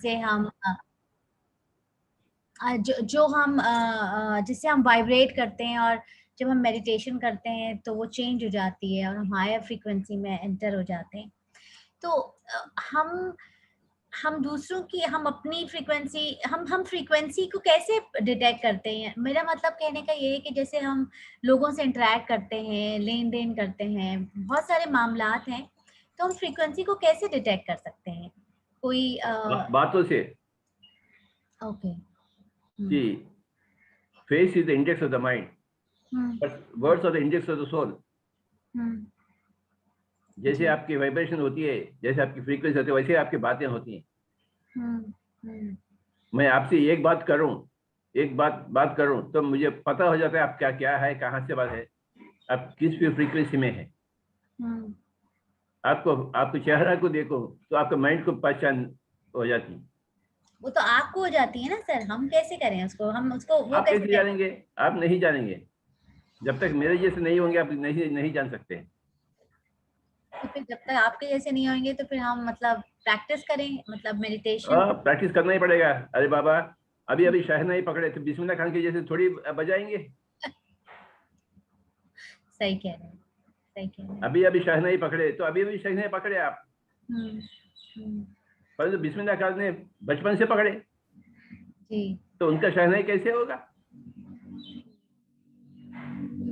जिससे हम जो हम जिससे हम वाइब्रेट करते हैं, और जब हम मेडिटेशन करते हैं तो वो चेंज हो जाती है और हम हायर फ्रीक्वेंसी में एंटर हो जाते हैं। तो हम दूसरों की, हम अपनी फ्रीक्वेंसी, हम फ्रीक्वेंसी को कैसे डिटेक्ट करते हैं? मेरा मतलब कहने का ये है कि जैसे हम लोगों से इंटरेक्ट करते हैं, लेन देन करते हैं, बहुत सारे मामलात हैं, तो हम फ्रीक्वेंसी को कैसे डिटेक्ट कर सकते हैं? कोई बातों से। ओके। कि face is the index of the mind, hmm but words are the index of the soul. Hmm जैसे जी। आपकी वाइब्रेशन होती है, जैसे आपकी फ्रीक्वेंसी होती है, वैसे आपकी बातें होती हैं। हम्म हम्म मैं आपसे एक बात करूं, एक बात करूं, तो मुझे पता हो जाता है आप क्या क्या है, कहाँ से बात है, आप किस भी फ्रीक्वेंसी में है। हम्म आपको आपके चेहरा को देखो तो आपके माइंड को पहचान हो जाती है। वो तो आपको हो जाती है ना सर, हम कैसे करें उसको, हम उसको वो आप कैसे कैसे करें? जानेंगे? आप नहीं जानेंगे। जब तक मेरे जैसे नहीं होंगे आप नहीं नहीं जान सकते। तो फिर जब तक आपके जैसे नहीं होंगे तो फिर हम मतलब प्रैक्टिस करें, मतलब मेडिटेशन। प्रैक्टिस करना ही पड़ेगा। अरे बाबा, अभी अभी शहनाई पकड़े तो बिस्मिल्लाह खान के जैसे थोड़ी बजाएंगे। सही कह रहे हैं, सही कह रहे हैं। अभी अभी शहनाई पकड़े तो अभी अभी शहनाई पकड़े आप, हम्म हम्म, परंतु बिस्मिल्लाह खान ने बचपन से पकड़े, जी तो उनका शहनाई कैसे होगा?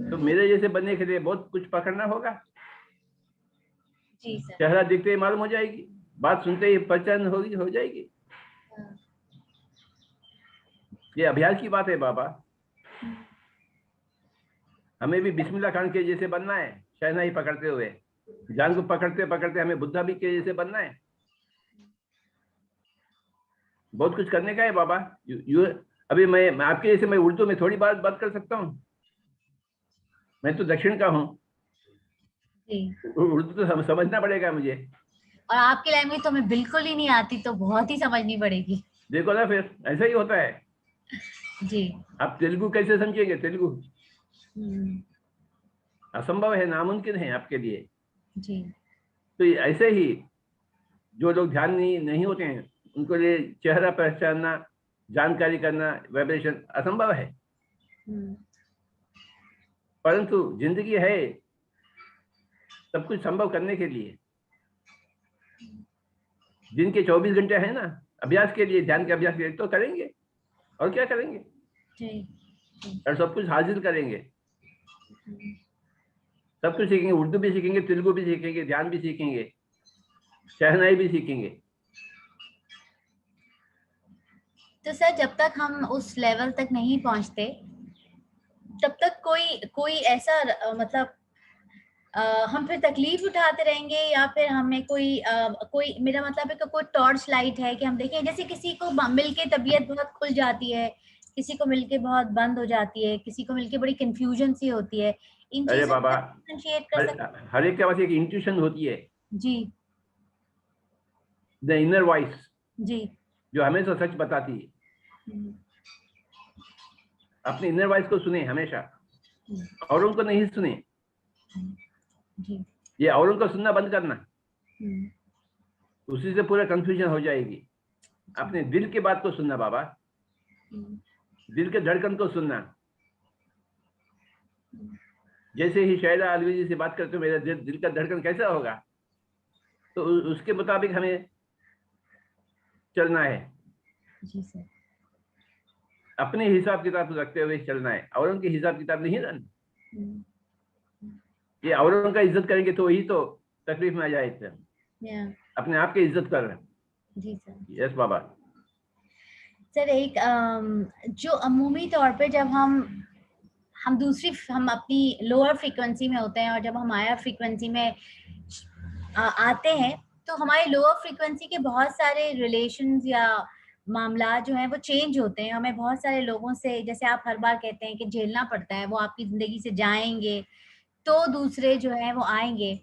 तो मेरे जैसे बनने के लिए बहुत कुछ पकड़ना होगा। जी सर। चेहरा दिखते ही मालूम हो जाएगी, बात सुनते ही पहचान होगी, हो जाएगी। हाँ, ये अभ्यास की बात है बाबा। हम्म, हमें भी बिस्मिल्लाह खान के जैसे बनना है, शहनाई पकड़ते हुए। जान को पकड़ते पकड़ते हमें बुद्धा भी के जैसे बनना है। बहुत कुछ करने का है बाबा। अभी मैं आपके जैसे मैं उर्दू में थोड़ी बात कर सकता हूँ। मैं तो दक्षिण का हूँ। जी। उर्दू तो समझना पड़ेगा मुझे। और आपकी लैंग्वेज तो हमें बिल्कुल ही नहीं आती, तो बहुत ही समझनी पड़ेगी। देखो ना, फिर ऐसा ही होता है। जी। आप तेलुगु कैसे समझेंगे? तेलुगु हम्म, असंभव है, नामुमकिन है आपके लिए। जी। तो ऐसे ही जो लोग ध्यान नहीं होते हैं, उनको लिए चेहरा पहचानना, जानकारी करना, वाइब्रेशन असंभव है। हम्म, परंतु जिंदगी है सब कुछ संभव करने के लिए। दिन के 24 घंटे है ना, अभ्यास के लिए, ध्यान के अभ्यास के लिए तो करेंगे। और क्या करेंगे? जी जी। और सब कुछ हासिल करेंगे। हम्म। सब कुछ सीखेंगे, उर्दू भी सीखेंगे, तेलुगु भी सीखेंगे, ध्यान भी सीखेंगे, शहनाई भी सीखेंगे। तो सर जब तक हम उस लेवल तक नहीं पहुंचते, तब तक कोई कोई ऐसा मतलब हम फिर तकलीफ उठाते रहेंगे, या फिर हमें कोई मेरा मतलब है कि कोई टॉर्च लाइट है कि हम देखें, जैसे किसी को मिलके तबीयत बहुत खुल जाती है, किसी को मिलके बहुत बंद हो जाती है, किसी को मिलके बड़ी कंफ्यूजन सी होती है, इन अरे चीजों बाबा, को डिफरेंशिएट कर हर सकते हर एक के पास एक इंट्यूशन होती है, हैं? जी द इनर वॉइस, जी। जो हमेशा सच बताती है। हम्म, अपने इनर वॉइस को सुने हमेशा, हम्म, औरों को नहीं सुने। जी। ये औरों को सुनना बंद करना, हम्म, उसी से पूरा कंफ्यूजन हो जाएगी। जी। अपने दिल की बात को सुनना बाबा, हम्म, दिल के धड़कन को सुनना। हम्म, जैसे ही शायदा आलवी जी से बात करते हो, मेरा दिल का धड़कन कैसा होगा, तो उसके मुताबिक हमें चलना है। जी सर। अपने हिसाब किताब रखते हुए चलना है, औरों के हिसाब किताब नहीं रहना। हम्म, ये औरों का इज्जत करेंगे तो वही तो तकलीफ में आ जाए थे। या अपने आप की इज्जत कर रहे हैं। जी सर। यस बाबा। सर एक जो अमूमी तौर पे जब हम अपनी लोअर फ्रीक्वेंसी में होते हैं, और जब हम हायर फ्रीक्वेंसी में आते हैं, तो हमारे लोअर फ्रीक्वेंसी के बहुत सारे रिलेशंस या मामला जो हैं वो चेंज होते हैं। हमें बहुत सारे लोगों से, जैसे आप हर बार कहते हैं कि झेलना पड़ता है, वो आपकी जिंदगी से जाएंगे तो दूसरे जो है वो आएंगे।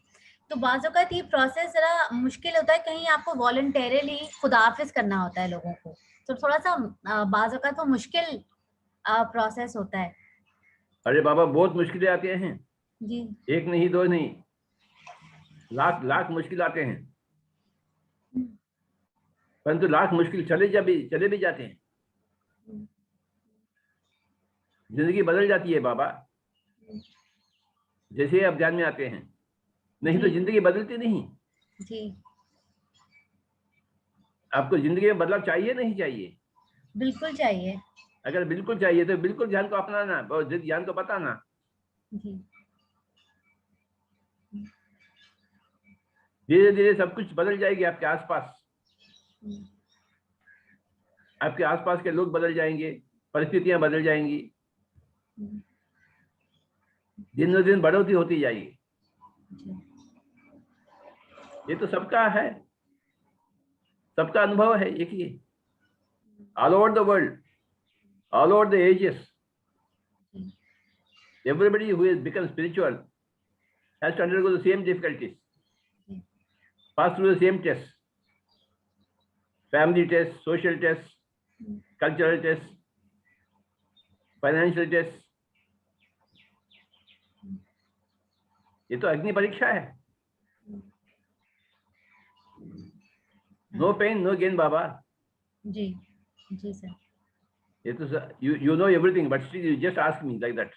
तो बाज़ औक़ात ये प्रोसेस जरा मुश्किल होता है, कहीं आपको वॉलंटरली खुदाफिज करना होता है लोगों को, तो थोड़ा सा बाज़ औक़ात वो मुश्किल प्रोसेस होता है। अरे बाबा, बहुत मुश्किलें आते हैं। जी। एक नहीं, दो नहीं, लाख लाख मुश्किल आते हैं। परंतु लाख मुश्किल चले भी जाते हैं, जिंदगी बदल जाती है बाबा, जैसे आप ध्यान में आते हैं। नहीं तो जिंदगी बदलती नहीं जी। आपको जिंदगी में बदलाव चाहिए नहीं चाहिए? बिल्कुल चाहिए। अगर बिल्कुल चाहिए तो बिल्कुल ध्यान को अपनाना और ध्यान को बताना। जी। धीरे धीरे सब कुछ बदल जाएगी आपके आसपास, आपके आसपास के लोग बदल जाएंगे, परिस्थितियां बदल जाएंगी, दिन ब दिन बढ़ोतरी होती जाएगी। ये तो सबका है, सबका अनुभव है एक ही, all over the world, all over the ages, everybody who has become spiritual has to undergo the same difficulties, pass through the same tests, family tests, social tests, cultural tests, financial tests. ये तो अग्नि परीक्षा है। No pain no gain बाबा। जी जी sir. ये तो you know everything but still you just ask me like that.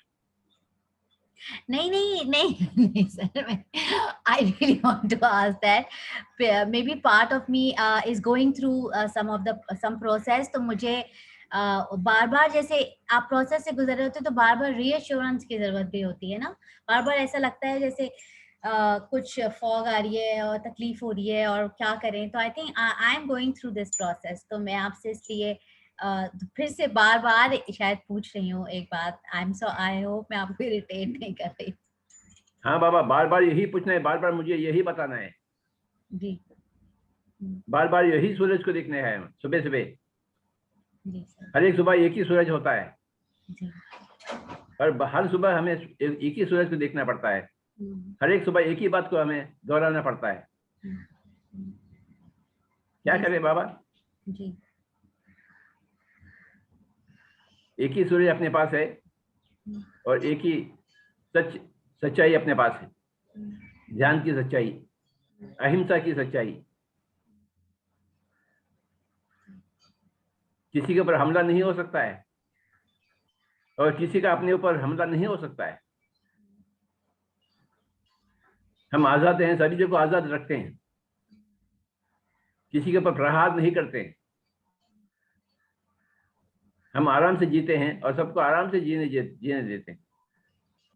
नहीं sir, I really want to ask that. Maybe part of me is going through some process, तो मुझे बार बार जैसे आप process से गुजर रहे होते तो बार बार रीअश्योरेंस की जरूरत भी होती है ना। बार बार ऐसा लगता है जैसे कुछ फॉग आ रही है और तकलीफ हो रही है और क्या करें। तो I think I am going through this process, तो मैं आपसे इसलिए फिर से बार बार शायद पूछ रही हूँ एक बात। आई होप मैं आपको इरिटेट नहीं कर रही। हाँ बाबा, बार बार यही पूछना है, बार बार मुझे यही बताना है जी। बार बार यही सूरज को देखना है सुबह सुबह। जी सर। हर एक सुबह एक ही सूरज होता है, जी। और हर सुबह हमें एक ही सूरज को देखना पड़ता है। हर एक सुबह एक ही बात को हमें दोहराना पड़ता है। क्या करें बाबा? जी। एक ही सूरज अपने पास है और एक ही सच्चाई अपने पास है। ध्यान की सच्चाई, अहिंसा की सच्चाई। किसी के ऊपर हमला नहीं हो सकता है और किसी का अपने ऊपर हमला नहीं हो सकता है। हम आजाद हैं, सभी को आजाद रखते हैं, किसी के ऊपर प्रहार नहीं करते हैं। हम आराम से जीते हैं और सबको आराम से जीने देते हैं।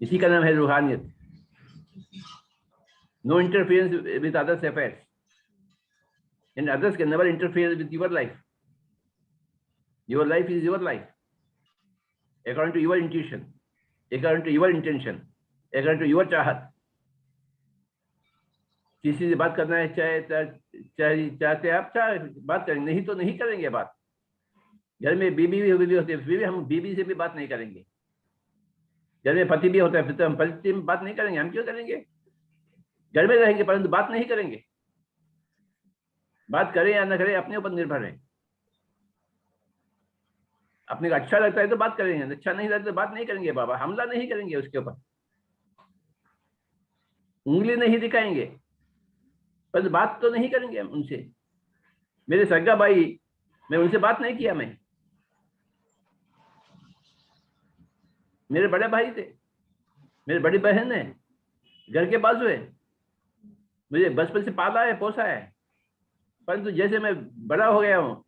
इसी का नाम है रूहानियत। No interference with others affairs, and others can never interfere with your life. Your life is your life according to your intuition, according to your intention, according to your चाहत। किसी से बात करना है, चाहते आप बात करेंगे, नहीं तो नहीं करेंगे बात। घर में बीबी भी होती है, हम बीबी से भी बात नहीं करेंगे। घर में पति भी होता है, फिर तो हम पति से बात नहीं करेंगे। हम क्यों करेंगे? घर में रहेंगे परंतु बात नहीं करेंगे। बात करें या न करें अपने ऊपर निर्भर है। अपने को अच्छा लगता है तो बात करेंगे, अच्छा नहीं लगता तो बात नहीं करेंगे बाबा। हमला नहीं करेंगे उसके ऊपर, उंगली नहीं दिखाएंगे, पर बात तो नहीं करेंगे हम उनसे। मेरे सगा भाई, मैं उनसे बात नहीं किया। मैं मेरे बड़े भाई थे, मेरी बड़ी बहन है, घर के बाजू है, मुझे बचपन से पाला है, पोसा है। परंतु जैसे मैं बड़ा हो गया हूँ,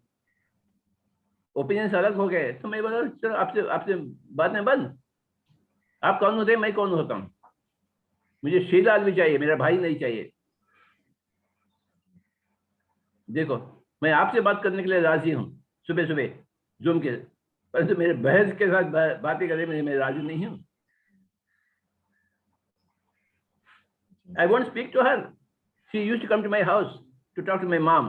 ओपिनियंस अलग हो गए, तो मैं बोला चलो आपसे बात में बंद। आप कौन होते हैं, मैं कौन होता हूँ? मुझे शील आदमी चाहिए, मेरा भाई नहीं चाहिए। देखो, मैं आपसे बात करने के लिए राजी हूँ सुबह सुबह जूम के, परंतु मेरे बहन के साथ बातें करने में मैं राजी नहीं हूँ। I won't speak to her. She used to come to my house to talk to my mom,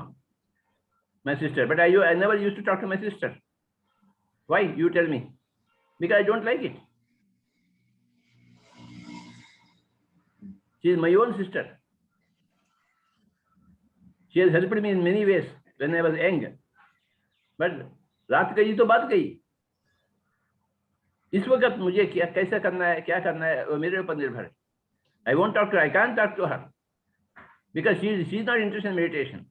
my sister, but I never used to talk to my sister. Why? You tell me. Because I don't like it. She is my own sister. She has helped me in many ways when I was young. But रात गई तो बात गई। इस वक्त मुझे क्या कैसा करना है, क्या करना है, वो मेरे ऊपर निर्भर है। I won't talk to her. I can't talk to her because she is not interested in meditation.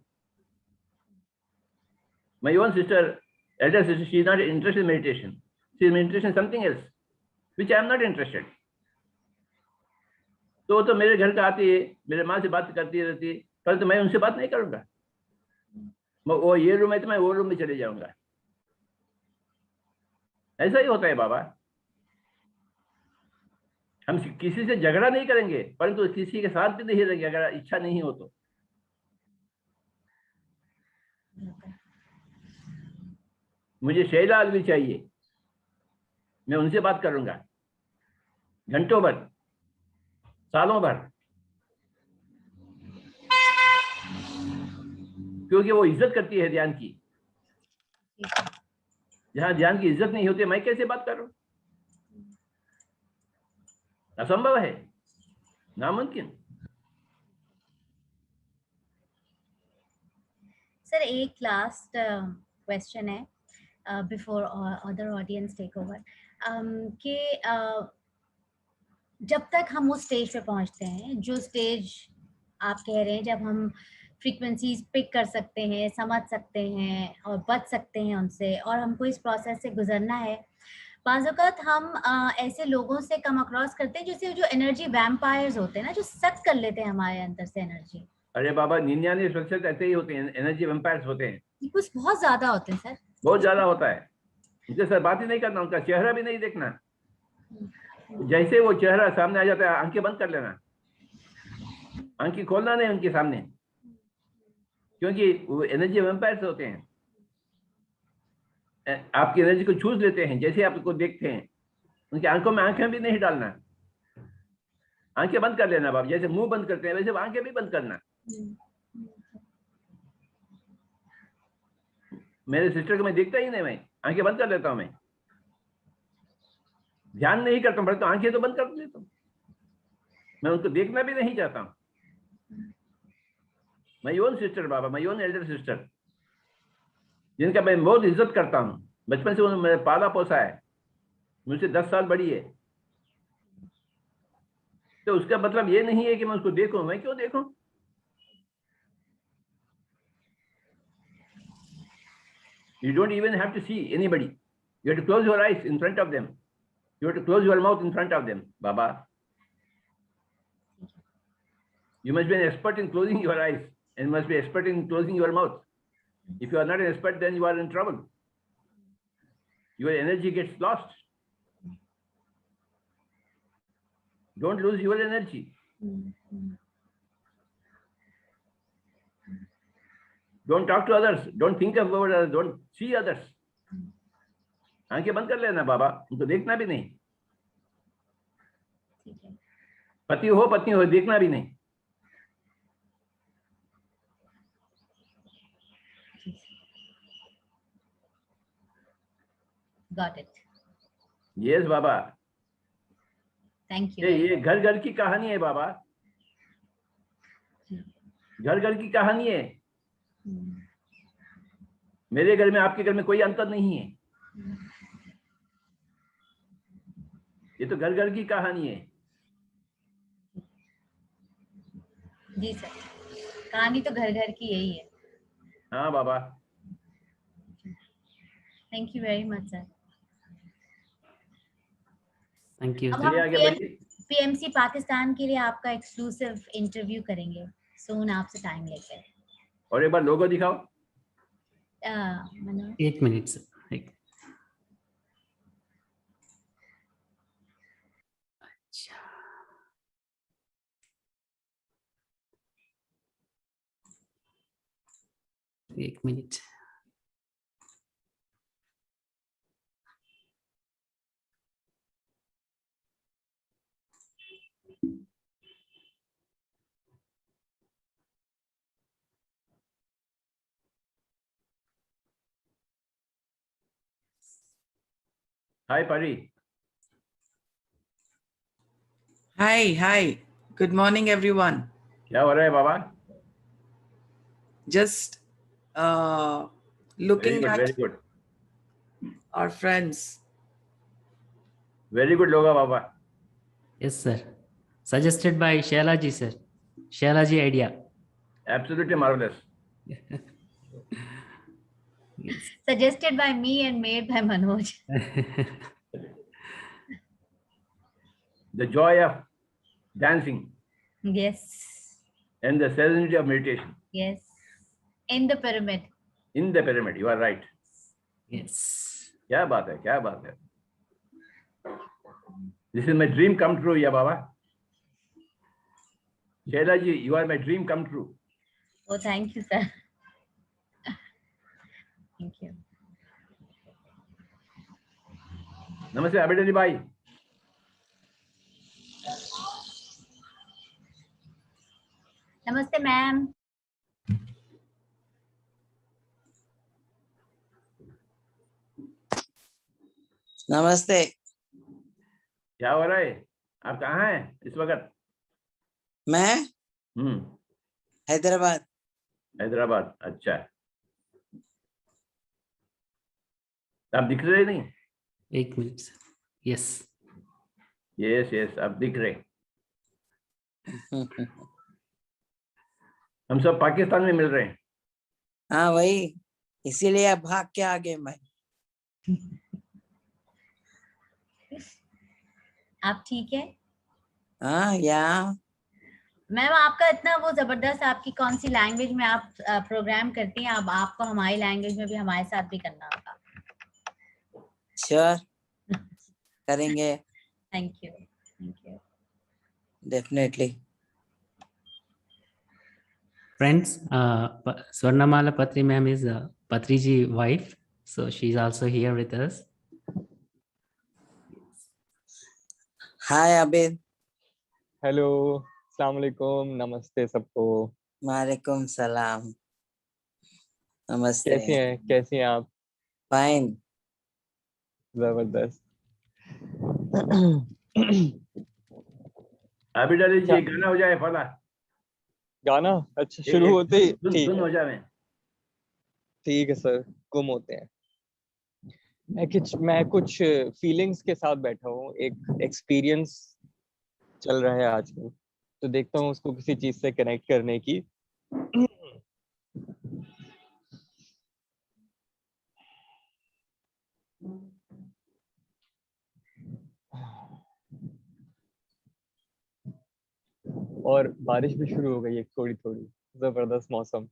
My own sister, elder sister, she is not interested in meditation. She is interested in something else, which I am not interested. तो मेरे घर का आती है, मेरे माँ से बात करती रहती है, परंतु मैं उनसे बात नहीं करूंगा। वो ये रूम है तो मैं वो रूम में चले जाऊंगा। ऐसा ही होता है बाबा। हम किसी से झगड़ा नहीं करेंगे, परंतु किसी के साथ भी नहीं रहेंगे अगर इच्छा नहीं हो तो। मुझे शैला आदमी चाहिए, मैं उनसे बात करूंगा घंटों भर, सालों भर, क्योंकि वो इज्जत करती है ध्यान की। जहां ध्यान की इज्जत नहीं होती, मैं कैसे बात करूं? असंभव है, नामुमकिन। सर एक लास्ट क्वेश्चन है before other audience take over, कि जब तक हम उस स्टेज पे पहुंचते हैं, जो स्टेज आप कह रहे हैं, जब हम फ्रीक्वेंसीज पिक कर सकते हैं, समझ सकते हैं और बच सकते हैं उनसे, और हमको इस प्रोसेस से गुजरना है। बाज़ औक़ात हम ऐसे लोगों से कम अक्रॉस करते हैं जैसे जो एनर्जी वैम्पायर्स होते हैं ना, जो सक कर लेते हैं हमारे अंदर से एनर्जी। अरे बाबा 99% ऐसे ही होते हैं, एनर्जी वैम्पायर्स होते हैं। कुछ बहुत ज्यादा होते हैं सर, बहुत ज्यादा होता है। उनके साथ बात ही नहीं करना, उनका चेहरा भी नहीं देखना। जैसे वो चेहरा सामने आ जाता है, आंखें बंद कर लेना, आंखें खोलना नहीं उनके सामने, क्योंकि वो एनर्जी वैम्पायर्स होते हैं। आपकी एनर्जी को चूस लेते हैं। जैसे आपको देखते हैं, उनकी आंखों में आंखें भी नहीं डालना, आंखें बंद कर लेना बाबा। जैसे मुंह बंद करते हैं वैसे आंखें भी बंद करना। मेरे सिस्टर को मैं देखता ही नहीं, मैं आंखें बंद कर लेता हूं। मैं ध्यान नहीं करता हूं, तो आंखें तो बंद कर लेता हूं। मैं उनको देखना भी नहीं चाहता हूं। My own sister Baba, my own Elder sister, जिनका मैं बहुत इज्जत करता हूं। बचपन से उन्होंने पाला पोसा है, मुझसे 10 साल बड़ी है। तो उसका मतलब ये नहीं है कि मैं उसको देखूं। मैं क्यों देखूं? You don't even have to see anybody. You have to close your eyes in front of them. You have to close your mouth in front of them, Baba. You must be an expert in closing your eyes and must be expert in closing your mouth. If you are not an expert, then you are in trouble. Your energy gets lost. Don't lose your energy. Don't talk to others. Don't think about others. Don't see others. आंखें बंद कर लेना बाबा, उनको देखना भी नहीं। पति हो पत्नी हो, देखना भी नहीं। Got it. Yes Baba. Thank you. ये घर घर की कहानी है बाबा, घर घर की कहानी है। मेरे घर में आपके घर में कोई अंतर नहीं है। ये तो घर घर की कहानी है। जी सर, कहानी तो घर घर की यही है। हाँ बाबा। Thank you very much sir. Thank you. अब हम पीएमसी पाकिस्तान के लिए आपका एक्सक्लूसिव इंटरव्यू करेंगे सून, आपसे टाइम लेकर। और एक बार लोगो दिखाओ। 8 मिनट्स। अच्छा, एक minute. Hi Pari. Hi. Good morning, everyone. क्या हो रहा है बाबा? Just looking very at good. our friends. Very good लोगा बाबा। Yes sir. Suggested by Shaila ji sir. Shaila ji idea. Absolutely marvelous. Yes. Suggested by me and made by Manoj. The joy of dancing Yes. and the serenity of meditation. Yes. In the pyramid. In the pyramid, you are right. Yes. क्या बात है, क्या बात है. This is my dream come true, yeah, Baba. Shaila ji, you are my dream come true. Oh, thank you, sir. Thank you. Namaste, Abidali bhai. Namaste, ma'am. Namaste. क्या हो रहा है? आप कहाँ हैं इस वक्त? मैं हैदराबाद. हैदराबाद. अच्छा, आप दिख रहे नहीं? एक minute sir. Yes. Yes yes, आप दिख रहे. हम सब पाकिस्तान में मिल रहे हैं. हाँ वही, इसीलिए अब भाग के आ गए मैं. आप ठीक है? हाँ या मैम आपका इतना वो जबरदस्त, आपकी कौन सी लैंग्वेज में आप प्रोग्राम करती हैं? अब आपको हमारी लैंग्वेज में भी हमारे साथ भी करना होगा. श्योर करेंगे. Thank you. Thank you. Definitely. Friends, Swarnamala Patri ma'am is Patriji wife, so she's also here with us. Hi Abid. Hello, अस्सलाम वालेकुम, नमस्ते सबको. वालेकुम सलाम. नमस्ते. कैसी हैं आप? फाइन. जबरदस्त. अबिडली जी, गाना हो जाए फला. गाना अच्छा शुरू होते ही ठीक धुन हो है. जाए. ठीक है सर, गुम होते हैं. मैं कुछ फीलिंग्स के साथ बैठा हूँ. एक एक्सपीरियंस चल रहा है आजकल, तो देखता हूँ उसको किसी चीज से कनेक्ट करने की. और बारिश भी शुरू हो गई है थोड़ी थोड़ी. जबरदस्त मौसम.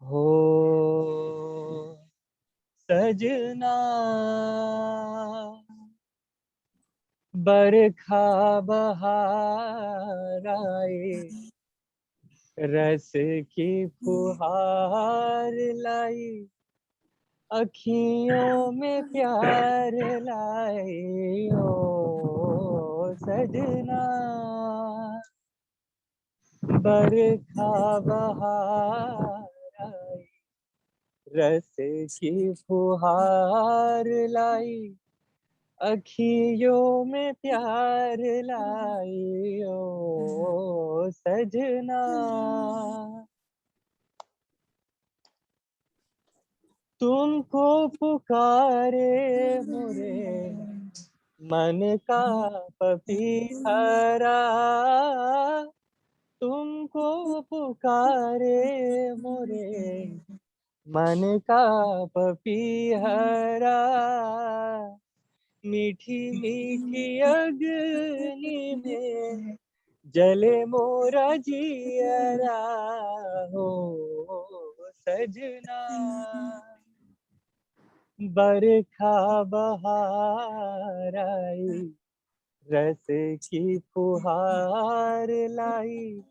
हो सजना बरखा बहार आए, रस की फुहार लाई, अखियों में प्यार लाए. ओ सजना बरखा बहार आई, रस की फुहार लाई, अखियों में प्यार लाई. ओ सजना तुमको पुकारे मोरे मन का पपीहरा, तुमको पुकारे मोरे मन का पपीहरा, मीठी मीठी अग्नि में जले मोरा जियरा. हो सजना बरखा बहार आई, रसे की फुहार लाई,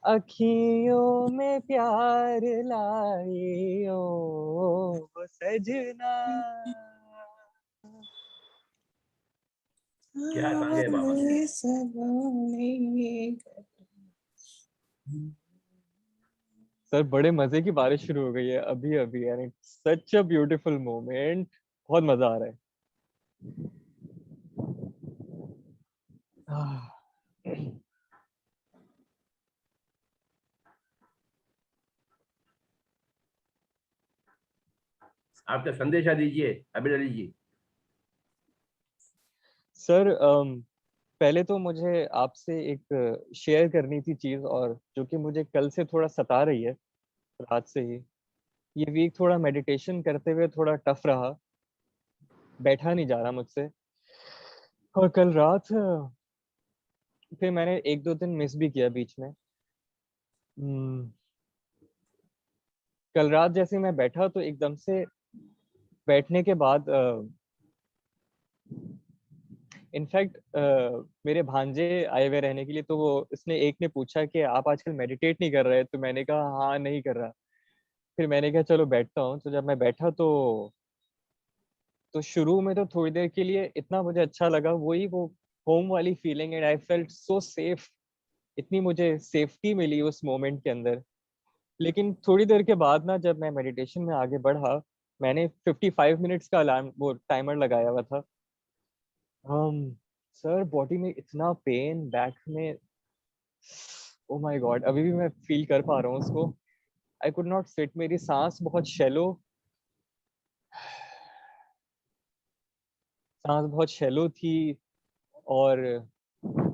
अखियों में प्यार लाई, ओ सजना। क्या सॉन्ग है बाबा। सर बड़े मजे की बारिश शुरू हो गई है अभी अभी, यानी सच अ ब्यूटीफुल मोमेंट, बहुत मजा आ रहा है। आपका संदेशा दीजिए अबीर अली जी। सर पहले तो मुझे आपसे एक शेयर करनी थी चीज, और जो कि मुझे कल से थोड़ा सता रही है, रात से ही। ये वीक थोड़ा मेडिटेशन करते हुए थोड़ा टफ रहा, बैठा नहीं जा रहा मुझसे। और कल रात फिर मैंने एक दो दिन मिस भी किया बीच में। हम्म, कल रात जैसे मैं बैठा तो एकदम से बैठने के बाद इनफैक्ट मेरे भांजे आए हुए रहने के लिए, तो वो इसने एक ने पूछा कि आप आजकल मेडिटेट नहीं कर रहे, तो मैंने कहा हाँ नहीं कर रहा। फिर मैंने कहा चलो बैठता हूँ, तो जब मैं बैठा तो शुरू में तो थोड़ी देर के लिए इतना मुझे अच्छा लगा, वही वो होम वाली feeling, and I felt so safe. इतनी मुझे सेफ्टी मिली उस मोमेंट के अंदर। लेकिन थोड़ी देर के बाद ना, जब मैं मेडिटेशन में आगे बढ़ा, मैंने 55 मिनट्स का अलार्म वो टाइमर लगाया हुआ था। हम सर बॉडी में इतना पेन बैक में, ओ माय गॉड, अभी भी मैं फील कर पा रहा हूँ उसको। आई कुड नॉट सिट, मेरी सांस बहुत शैलो, सांस बहुत शैलो थी। और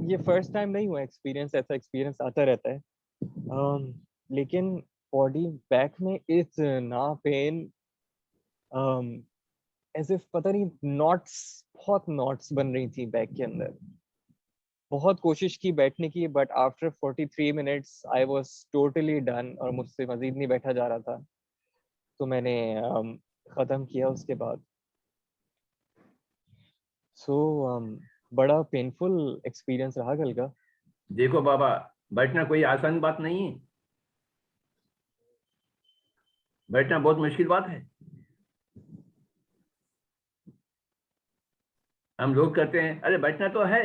ये फर्स्ट टाइम नहीं हुआ एक्सपीरियंस, ऐसा एक्सपीरियंस आता रहता है। लेकिन बॉडी बैक में इतना पेन, एज इफ पता नहीं नॉट्स, बहुत नॉट्स बन रही थी बैक के अंदर। बहुत कोशिश की बैठने की, but after 43 minutes I was totally done, और मुझसे मजीद नहीं बैठा जा रहा था। तो मैंने खत्म किया उसके बाद। सो बड़ा पेनफुल एक्सपीरियंस रहा कल का। देखो बाबा, बैठना कोई आसान बात नहीं है। बैठना बहुत मुश्किल बात है। हम लोग कहते हैं अरे बैठना तो है,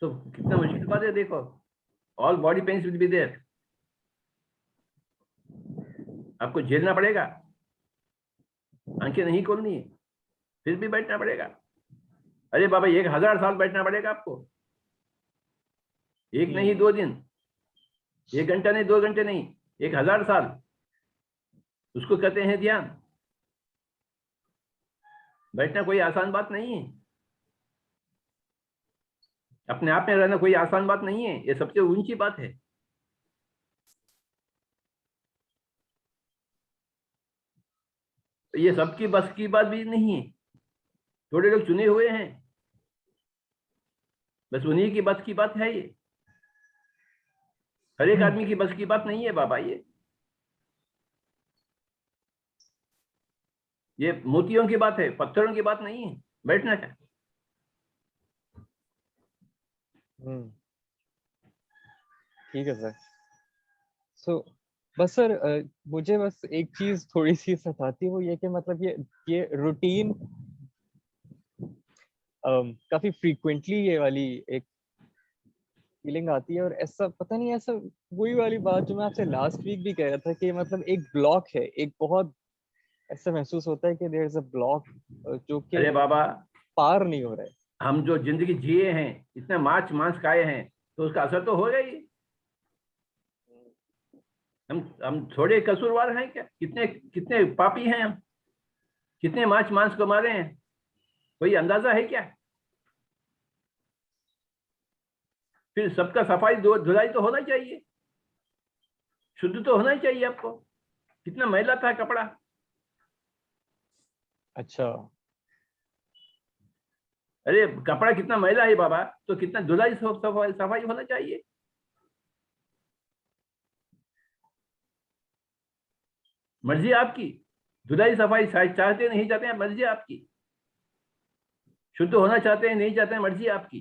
तो कितना मुश्किल बात है। देखो, all body pains will be there, आपको झेलना पड़ेगा, आंखें नहीं खोलनी है, फिर भी बैठना पड़ेगा। अरे बाबा 1000 साल बैठना पड़ेगा आपको, एक नहीं 2 दिन, 1 घंटा नहीं 2 घंटे नहीं, 1000 साल। उसको कहते हैं ध्यान। बैठना कोई आसान बात नहीं है। अपने आप में रहना कोई आसान बात नहीं है, ये सबसे ऊंची बात है। ये सबकी बस की बात भी नहीं है, थोड़े लोग चुने हुए हैं, बस उन्हीं की बस की बात है ये। हर एक आदमी की बस की बात नहीं है बाबा। ये मोतियों की बात है, पत्थरों की बात नहीं है। बैठना क्या। ठीक है सर। सो बस सर मुझे बस एक चीज थोड़ी सी सताती है, वो ये कि मतलब ये रूटीन काफी फ्रीक्वेंटली ये वाली एक फीलिंग आती है। और ऐसा पता नहीं, ऐसा वही वाली बात जो मैं आपसे लास्ट वीक भी कह रहा था कि मतलब एक ब्लॉक है, एक बहुत ऐसा महसूस होता है कि देयर इज अ ब्लॉक जो कि अरे बाबा, पार नहीं हो रहा है। हम जो जिंदगी जिए हैं, इतने मांस मांस खाए हैं, तो उसका असर तो होगा ही। हम थोड़े कसूरवार हैं क्या। कितने कितने पापी हैं हम, कितने मांस मांस को मारे हैं, कोई अंदाजा है क्या। फिर सबका सफाई धुलाई तो होना चाहिए, शुद्ध तो होना ही चाहिए आपको। कितना मैला था कपड़ा। अच्छा। अरे कपड़ा कितना मैला है बाबा, तो कितना धुलाई सफाई सफाई होना चाहिए। मर्जी आपकी, धुलाई सफाई चाहते नहीं चाहते हैं, मर्जी आपकी। शुद्ध होना चाहते हैं नहीं चाहते हैं, मर्जी आपकी।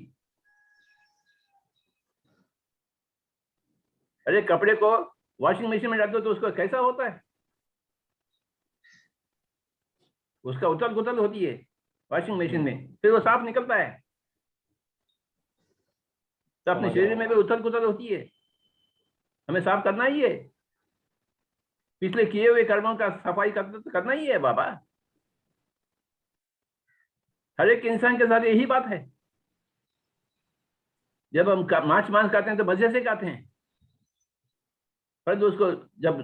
अरे कपड़े को वॉशिंग मशीन में डाल दो तो उसका कैसा होता है, उसका उथल पुथल होती है वॉशिंग मशीन में, फिर वो साफ निकलता है। तो अपने शरीर में भी उथल पुथल होती है, हमें साफ करना ही है। पिछले किए हुए कर्मों का सफाई करना ही है बाबा। हर एक इंसान के साथ यही बात है। जब हम मांस खाते हैं तो मजे से खाते हैं, परंतु उसको जब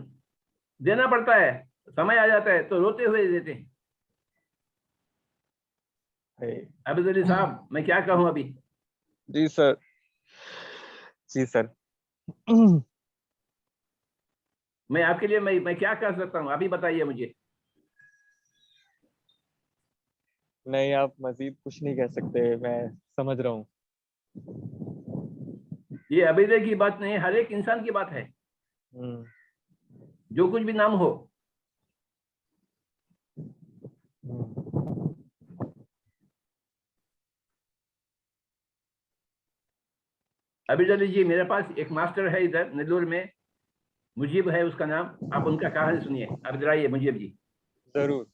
देना पड़ता है, समय आ जाता है तो रोते हुए देते हैं। अब्दुल अली साहब, मैं क्या कहूं अभी? जी सर, जी सर। मैं आपके लिए मैं क्या कर सकता हूं, अभी बताइए मुझे। नहीं, आप मजीद कुछ नहीं कह सकते, मैं समझ रहा हूँ। ये अबीदे की बात नहीं, हर एक इंसान की बात है, जो कुछ भी नाम हो। अबीद अली जी, मेरे पास एक मास्टर है इधर नेल्लोर में, मुजीब है उसका नाम, आप उनका कहानी सुनिए। आप इधर आइए मुजीब जी। जरूर।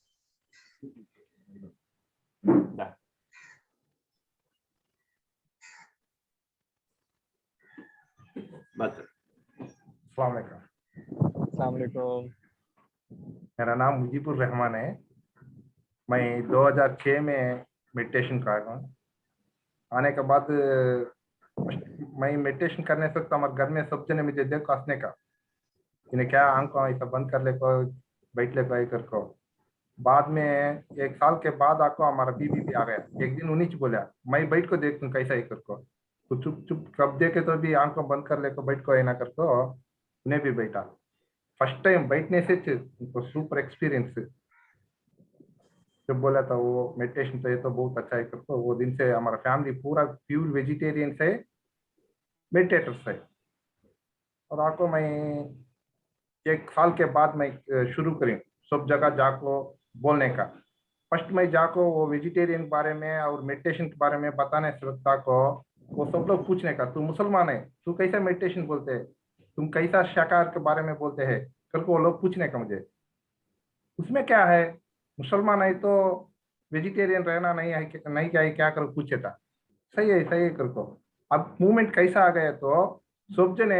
अस्सलाम वालेकुम। मेरा नाम मुजीबुर रहमान है। मैं 2006 में मेडिटेशन कर रहा हूँ। आने के बाद मैं मेडिटेशन करने से हमारे घर में सब जने मुझे देखो हंसने का, इन्हें क्या आंखों ऐसा बंद कर ले को बैठ ले को कर को। बाद में 1 साल के बाद आपको हमारा बीबी भी आ गया। एक दिन उन्हीं बोला, मैं बैठ को देख तू कैसा ही कर को, तो चुप चुप कब देखे तो भी आंखों बंद कर ले को बैठ को ऐना कर को, उन्हें भी बैठा। फर्स्ट टाइम बैठने से उनको सुपर एक्सपीरियंस जब बोला था वो मेडिटेशन तो ये तो बहुत अच्छा है करको। वो दिन से हमारा फैमिली पूरा प्योर वेजिटेरियन है, मेडिटेटर्स है। और आपको मैं 1 साल के बाद मैं शुरू करी सब जगह जाको बोलने का। फर्स्ट में जाको वो वेजिटेरियन के बारे में और मेडिटेशन के बारे में बताने श्रद्धा को, वो सब लोग पूछने का, तू मुसलमान है, तू कैसा मेडिटेशन बोलते है, तुम कैसा शाकाहार के बारे में बोलते हैं करके वो लोग पूछने का मुझे। उसमें क्या है, मुसलमान है तो वेजिटेरियन रहना नहीं है, नहीं क्या है, क्या करो पूछे था। सही है करको। अब मूवमेंट कैसा आ गया तो सब जने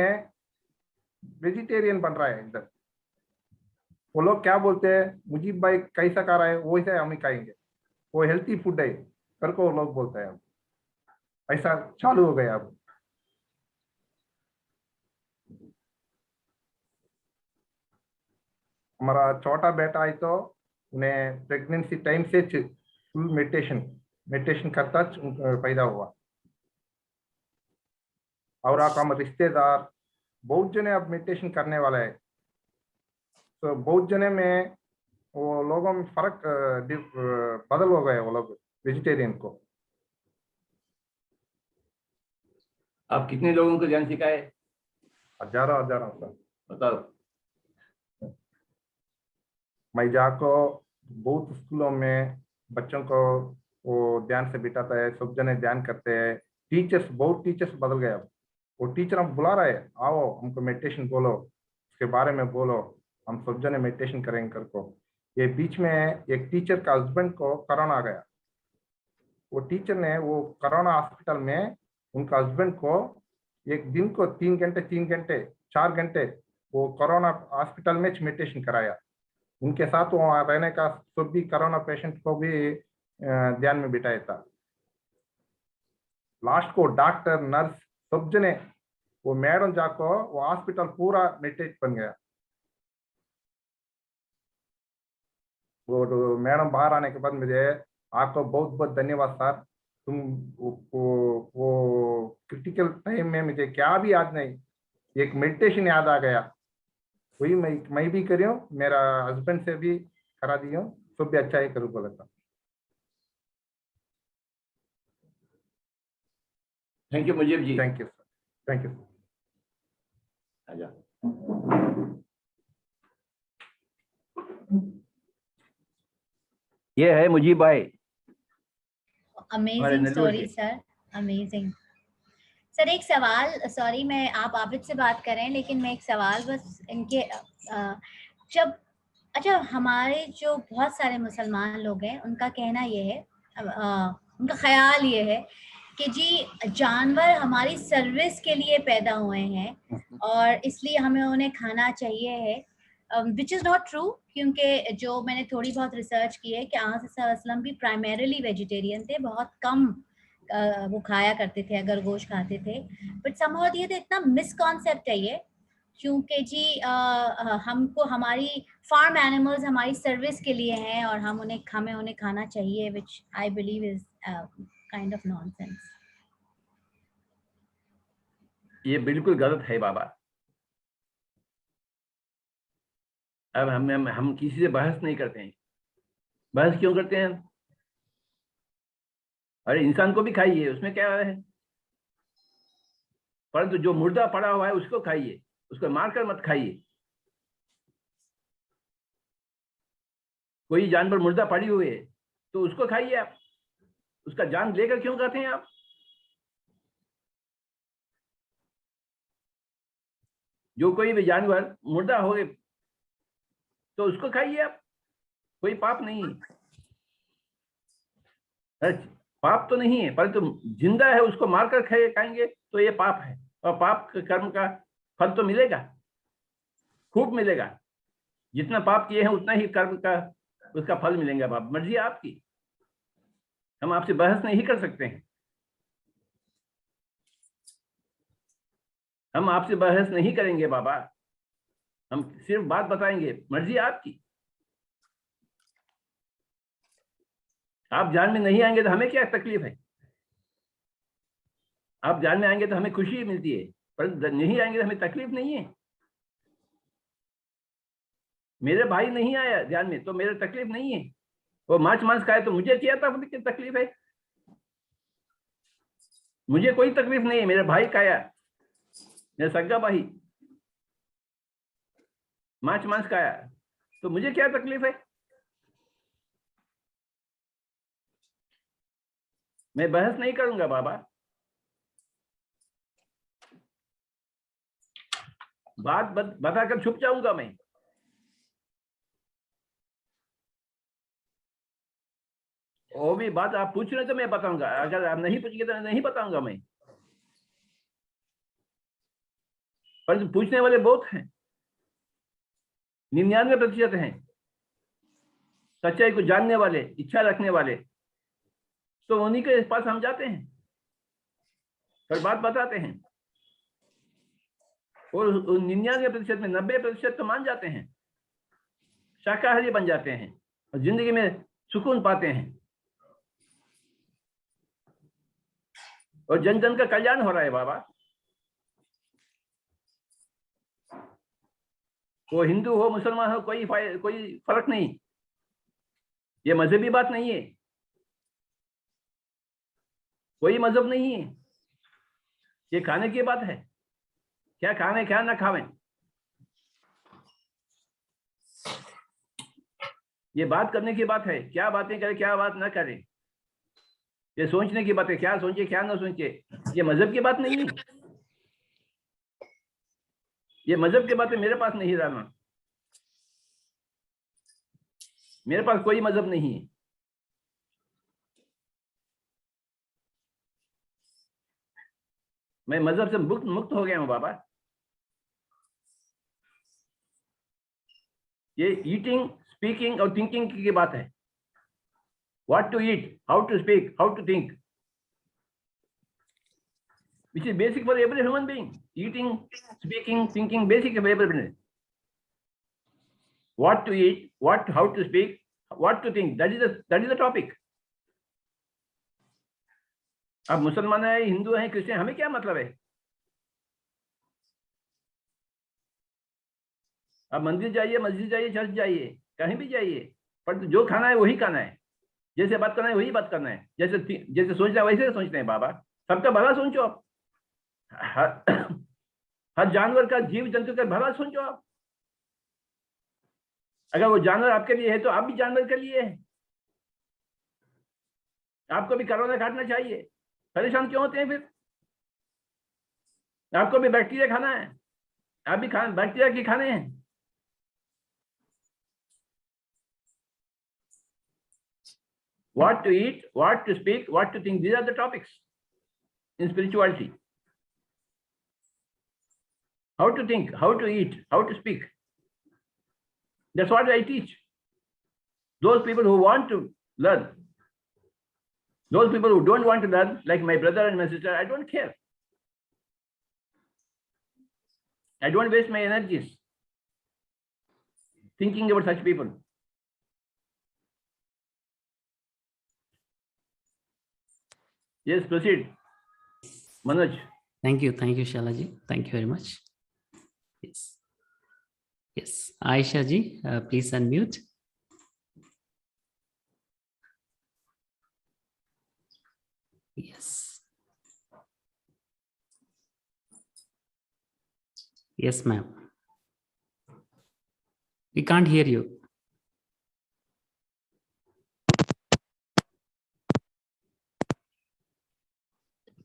वेजिटेरियन बन रहा है इधर। वो लोग क्या बोलते हैं, मुजीब भाई कैसा खा रहा है वैसे हम ही खाएंगे, वो हेल्थी फूड है करके वो लोग बोलते हैं। अब ऐसा चालू हो गया। अब हमारा छोटा बेटा है तो उन्हें प्रेगनेंसी टाइम से फुल मेडिटेशन करता पैदा हुआ। और आप हम रिश्तेदार बहुत जने अब मेडिटेशन करने वाला है। तो बहुत जने में वो लोगों में फर्क बदल हो गए वो लोग वेजिटेरियन को। आप कितने लोगों को ध्यान सिखाए? हजारों सर। बताओ। मैं जाको बहुत स्कूलों में बच्चों को वो ध्यान से बिठाता है, सब जने ध्यान करते हैं। टीचर्स बहुत टीचर्स बदल गए। अब वो टीचर हम बुला रहे हैं, आओ हमको मेडिटेशन बोलो, उसके बारे में बोलो, हम सब जने मेडिटेशन करेंगे करको। ये बीच में एक टीचर का हस्बैंड को कोरोना आ गया। वो टीचर ने वो कोरोना हॉस्पिटल में उनका हस्बैंड को एक दिन को 3 घंटे 4 घंटे वो कोरोना हॉस्पिटल में मेडिटेशन कराया। उनके साथ वहाँ रहने का सब भी कोरोना पेशेंट को भी ध्यान में बिठाया था। लास्ट को डॉक्टर नर्स सब जने वो मैडम जाको वो हॉस्पिटल पूरा मेडिटेट बन गया। वो मैडम बाहर आने के बाद मुझे आपको बहुत बहुत धन्यवाद सर, तुम वो क्रिटिकल टाइम में मुझे क्या भी याद नहीं, एक मेडिटेशन याद आ गया, वही मैं भी करी हूँ, मेरा हस्बैंड से भी करा दी हूँ, सब भी अच्छा ही करूँ बोला था। Thank you Mujeeb ji. Thank you sir, thank you. आजा। ये है मुजीब भाई, अमेजिंग नेल्लोर स्टोरी के। Sir, amazing. सर एक सवाल, सॉरी मैं आप आबिद से बात कर रहे हैं, लेकिन मैं एक सवाल बस इनके जब अच्छा, हमारे जो बहुत सारे मुसलमान लोग हैं उनका कहना ये है, उनका ख्याल ये है कि जी जानवर हमारी सर्विस के लिए पैदा हुए हैं और इसलिए हमें उन्हें खाना चाहिए है, विच इज़ नॉट ट्रू, क्योंकि जो मैंने थोड़ी बहुत रिसर्च की है कि आज़ वसल्लम भी प्राइमरीली वेजिटेरियन थे, बहुत कम वो खाया करते थे अगर गोश्त खाते थे, बट समहाउ ये तो इतना मिसकॉन्सेप्ट है ये, क्योंकि जी हमको हमारी फार्म एनिमल्स हमारी सर्विस के लिए हैं और हमें उन्हें खाना चाहिए, which I believe is kind of nonsense. ये बिल्कुल गलत है बाबा। अब हम किसी से बहस नहीं करते हैं। बहस क्यों करते हैं? अरे इंसान को भी खाइए, उसमें क्या है, परंतु जो मुर्दा पड़ा हुआ है उसको खाइए, उसको मारकर मत खाइए। कोई जानवर मुर्दा पड़ी हुई है तो उसको खाइए आप, उसका जान लेकर क्यों खाते हैं आप? जो कोई भी जानवर मुर्दा हो तो उसको खाइए आप, कोई पाप नहीं है। पाप तो नहीं है, परंतु जिंदा है उसको मारकर खाएंगे तो ये पाप है, और पाप कर्म का फल तो मिलेगा, खूब मिलेगा। जितना पाप किए हैं उतना ही कर्म का उसका फल मिलेगा। बाप मर्जी आपकी, हम आपसे बहस नहीं कर सकते हैं, हम आपसे बहस नहीं करेंगे बाबा, हम सिर्फ बात बताएंगे, मर्जी आपकी। आप जान में नहीं आएंगे तो हमें क्या तकलीफ है? आप जान में आएंगे तो हमें खुशी मिलती है, पर नहीं आएंगे तो हमें तकलीफ नहीं है। मेरे भाई नहीं आया ध्यान में तो मेरे तकलीफ नहीं है, वो मांस खाए तो मुझे क्या तकलीफ है? मुझे कोई तकलीफ नहीं है, मेरे भाई खाया, मेरा सगा भाई मांस खाया तो मुझे क्या तकलीफ है? मैं बहस नहीं करूंगा बाबा, बात बताकर छुप जाऊंगा मैं। वो भी बात आप पूछ रहे तो मैं बताऊंगा, अगर आप नहीं पूछेंगे तो नहीं बताऊंगा मैं। पर पूछने वाले बहुत हैं, 99% हैं सच्चाई को जानने वाले, इच्छा रखने वाले, तो उन्हीं के पास हम जाते हैं और बात बताते हैं, और 99% में 90% तो मान जाते हैं, शाकाहारी बन जाते हैं और जिंदगी में सुकून पाते हैं, और जन जन का कल्याण हो रहा है बाबा। वो हिंदू हो मुसलमान हो कोई फर्क नहीं, ये मजहबी बात नहीं है, कोई मजहब नहीं है, ये खाने की बात है, क्या खावें क्या ना खावें, ये बात करने की बात है, क्या बातें करें क्या बात ना करें, ये सोचने की बात है, क्या सोचे क्या ना सोचे, ये मजहब की बात नहीं है, ये मजहब की बातें मेरे पास नहीं रहना, मेरे पास कोई मजहब नहीं है। मैं मजहब से मुक्त हो गया हूं बाबा। ये ईटिंग स्पीकिंग और थिंकिंग की बात है, what to eat, how to speak, how to think, which is basic for every human being. Eating, speaking, thinking, basic for everybody. What to eat, how to speak, what to think, that is the topic. अब मुसलमान है, हिंदू है, Christian, हमें क्या मतलब है? अब मंदिर जाइए, मस्जिद जाइए, चर्च जाइए, कहीं भी जाइए, पर जो खाना है वही खाना है, जैसे बात करना है वही बात करना है, जैसे सोचना है वैसे सोचते हैं बाबा। सबका भला सोचो आप, हर जानवर का, जीव जंतु का भला सोचो आप। अगर वो जानवर आपके लिए है तो आप भी जानवर के लिए है, आपको भी कोरोना काटना चाहिए, परेशान क्यों होते हैं फिर? आपको भी बैक्टीरिया खाना है, आप भी बैक्टीरिया की खाने हैं। What to eat, what to speak, what to think, these are the topics in spirituality. How to think, how to eat, how to speak. That's what I teach. Those people who want to learn, those people who don't want to learn, like my brother and my sister, I don't care. I don't waste my energies thinking about such people. Yes, proceed. Manoj. Thank you, Shalaji. Thank you very much. Yes. Yes, Aisha ji, please unmute. Yes. Yes, ma'am. We can't hear you.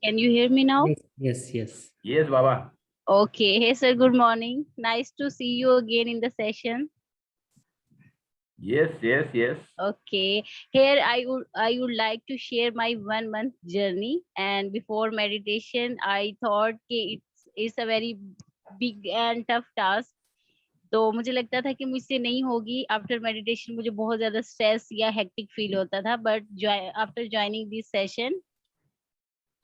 Can you hear me now? Yes, yes. Yes, Baba. Okay. Hey, sir. Good morning. Nice to see you again in the session. Yes, yes, yes. Okay. Here I would like to share my 1 month journey. And before meditation, I thought it's a very big and tough task. तो मुझे लगता था कि मुझसे नहीं होगी. After meditation मुझे बहुत ज्यादा स्ट्रेस या हेक्टिक फील होता था. But after joining this session,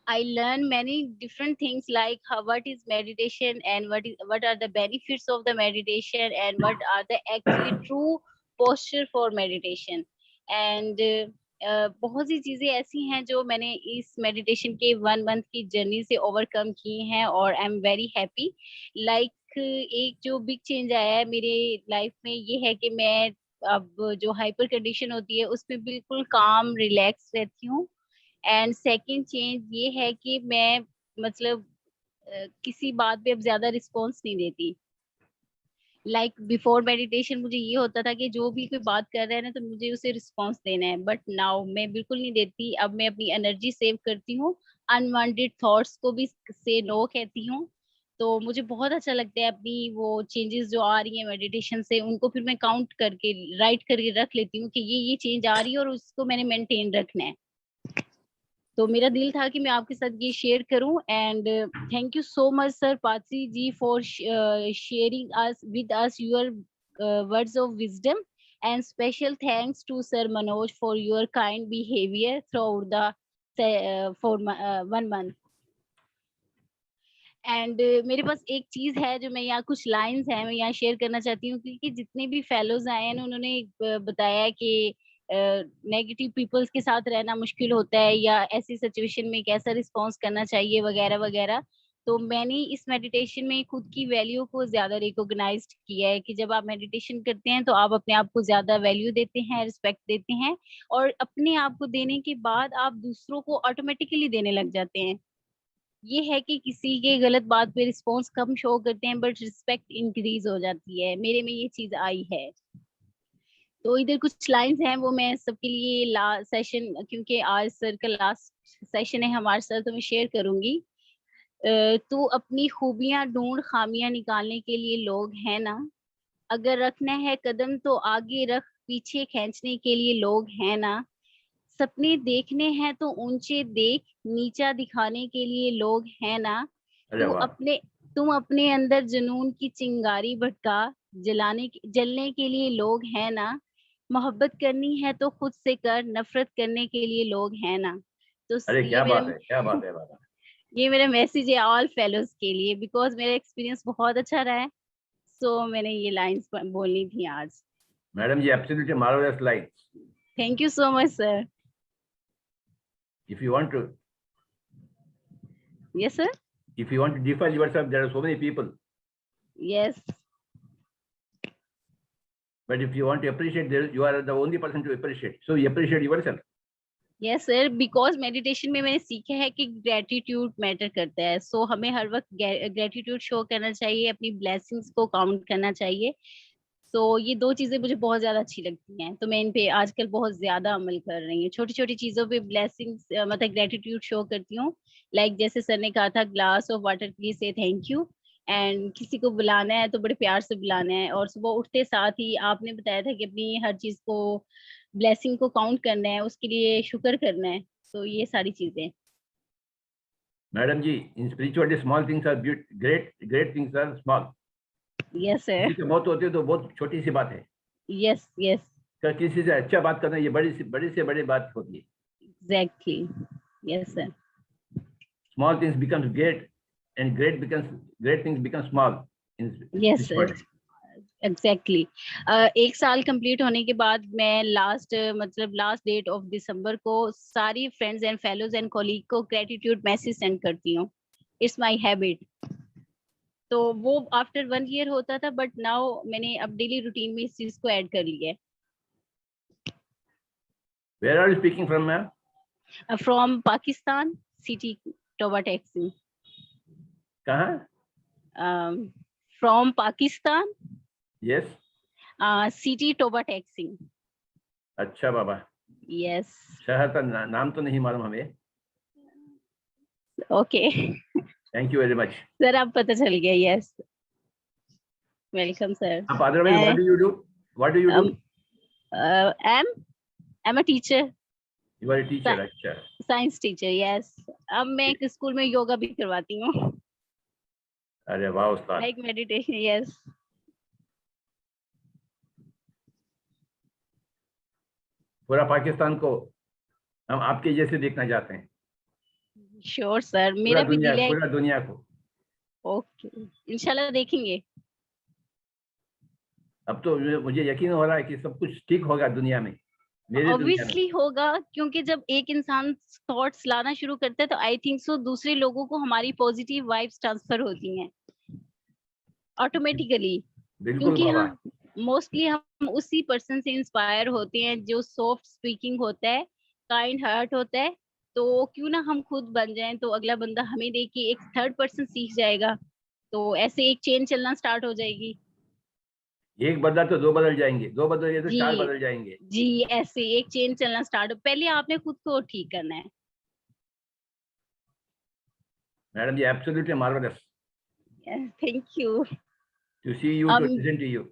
I learned many different things like what is meditation and what are the benefits of the meditation and what are the actually true posture for meditation. And बहुत सी चीजें ऐसी हैं जो मैंने इस meditation के 1 month की journey से ओवरकम की हैं और I am very happy. Like एक जो बिग चेंज आया है मेरे लाइफ में ये है कि मैं अब जो हाइपर कंडीशन होती है उसमें बिल्कुल काम रिलैक्स रहती हूँ. एंड सेकंड चेंज ये है कि मैं मतलब किसी बात पे अब ज्यादा रिस्पॉन्स नहीं देती. लाइक बिफोर मेडिटेशन मुझे ये होता था कि जो भी कोई बात कर रहा है ना तो मुझे उसे रिस्पॉन्स देना है. बट नाउ मैं बिल्कुल नहीं देती. अब मैं अपनी एनर्जी सेव करती हूँ, अनवांटेड थॉट्स को भी से नो कहती हूँ. तो मुझे बहुत अच्छा लगता है अपनी वो चेंजेस जो आ रही है मेडिटेशन से, उनको फिर मैं काउंट करके राइट करके रख लेती हूँ कि ये चेंज आ रही है और उसको मैंने मेंटेन रखना है. तो मेरा दिल था कि मैं आपके साथ ये शेयर करूं. And thank you so much sir Patri ji for sharing us with us your words of wisdom. And special thanks to sir Manoj for your kind behaviour throughout the for 1 month. And मेरे पास एक चीज है जो मैं यहाँ कुछ लाइंस हैं मैं यहाँ शेयर करना चाहती हूँ, क्योंकि जितने भी फेलोज आए हैं उन्होंने बताया कि नेगेटिव पीपल्स के साथ रहना मुश्किल होता है या ऐसी सिचुएशन में कैसा रिस्पॉन्स करना चाहिए वगैरह वगैरह. तो मैंने इस मेडिटेशन में खुद की वैल्यू को ज्यादा रिकॉग्नाइज किया है कि जब आप मेडिटेशन करते हैं तो आप अपने आप को ज्यादा वैल्यू देते हैं, रिस्पेक्ट देते हैं, और अपने आप को देने के बाद आप दूसरों को ऑटोमेटिकली देने लग जाते हैं. ये है कि किसी के गलत बात पे रिस्पॉन्स कम शो करते हैं बट रिस्पेक्ट इंक्रीज हो जाती है. मेरे में ये चीज आई है. तो इधर कुछ लाइंस हैं वो मैं सबके लिए लास्ट सेशन, क्योंकि आज सर का लास्ट सेशन है हमारे साथ, तो मैं शेयर करूंगी. तू अपनी खूबियां ढूंढ, खामियां निकालने के लिए लोग हैं ना. अगर रखना है कदम तो आगे रख, पीछे खींचने के लिए लोग हैं ना. सपने देखने हैं तो ऊंचे देख, नीचा दिखाने के लिए लोग हैं ना. तुम अपने अंदर जुनून की चिंगारी भटका, जलने के लिए लोग हैं ना. मोहब्बत करनी है तो खुद से कर, नफरत करने के लिए लोग हैं ना. तो अरे क्या बात है बाबा. ये मेरा मैसेज है ऑल फेलोज के लिए, बिकॉज मेरा एक्सपीरियंस बहुत अच्छा रहा है. सो मैंने ये लाइंस बोलनी थी आज. Madam ji absolutely marvellous lines. Thank you so much sir. If you want to, yes sir, if you want to define yourself, there are so many people. Yes. But if you want to appreciate, you are the only person to appreciate. So you appreciate yourself. Yes sir, because meditation में मैंने सीखा है कि gratitude matter करता है. So हमें हर वक्त gratitude show करना चाहिए, अपनी blessings को काउंट करना चाहिए. तो ये 2 चीजें मुझे बहुत ज्यादा अच्छी लगती हैं, तो मैं इन पे आजकल बहुत ज्यादा अमल कर रही हूँ। छोटी छोटी चीजों पे ब्लेसिंग्स मतलब ग्रेटिट्यूड शो करती हूँ। लाइक जैसे सर ने कहा था, ग्लास ऑफ वाटर के लिए से थैंक यू, एंड किसी को बुलाना है तो बड़े प्यार से बुलाना है, और सुबह उठते साथ ही आपने बताया था कि अपनी हर चीज को, ब्लेसिंग को काउंट करना है, उसके लिए शुक्र करना है। तो ये सारी चीजें। Madam ji, in spirituality small things are great, great things are small. Yes sir. किसी की मौत होती है तो बहुत छोटी सी बात है। यस यस तो किसी से अच्छा बात करना, ये बड़ी से बड़ी बात होती है। Exactly. Yes sir. Small things becomes great and great things become small in yes this sir, world. Exactly. 1 साल कंप्लीट होने के बाद मैं लास्ट डेट ऑफ दिसंबर को सारी friends and fellows and colleague को ग्रेटिट्यूड मैसेज सेंड करती हूँ। It's my habit. तो वो आफ्टर 1 ईयर होता था, बट नाउ मैंने अब डेली रूटीन में इस चीज को ऐड कर लिया Where are you speaking from, ma'am? है। फ्रॉम पाकिस्तान, सिटी टोबा टैक्सी। कहाँ? From Pakistan, Yes. City Toba टैक्सी। अच्छा बाबा, यस। शहर का नाम तो नहीं मालूम हमें। Okay Thank you very much. Sir, आप पता चल गया। Yes, welcome sir. आप otherwise what do you do? What do you do? I'm a teacher, You are a teacher. अच्छा। Science teacher. यस, अब मैं एक स्कूल में योगा भी करवाती हूँ, अरे वाह उस्ताद। Like meditation. यस। पूरा पाकिस्तान को हम आपके जैसे देखना चाहते हैं। श्योर सर, मेरा भी दिल है। पूरा दुनिया को। ओके, इंशाल्लाह देखेंगे। अब तो मुझे यकीन हो रहा है कि सब कुछ ठीक होगा दुनिया में, मेरी दुनिया में। ऑब्वियसली होगा, क्योंकि जब एक इंसान थॉट्स लाना शुरू करता है तो आई थिंक सो दूसरे लोगों को हमारी पॉजिटिव वाइब्स ट्रांसफर होती हैं ऑटोमेटिकली। बिल्कुल क्योंकि बाबा। हम मोस्टली हम उसी पर्सन से इंस्पायर होते हैं जो सॉफ्ट स्पीकिंग होता है, काइंड हार्ट होता है। तो क्यों ना हम खुद बन जाएं, तो अगला बंदा हमें देख के एक थर्ड पर्सन सीख जाएगा, तो ऐसे एक चेन चलना स्टार्ट हो जाएगी। एक बदला तो 2 बदल जाएंगे, 2 बदल तो 4 जी बदल जाएंगे। जी, ऐसे एक चेन चलना स्टार्ट। पहले आपने खुद को ठीक करना है। Madam ji, absolutely marvellous thank you. To see you, to listen to you.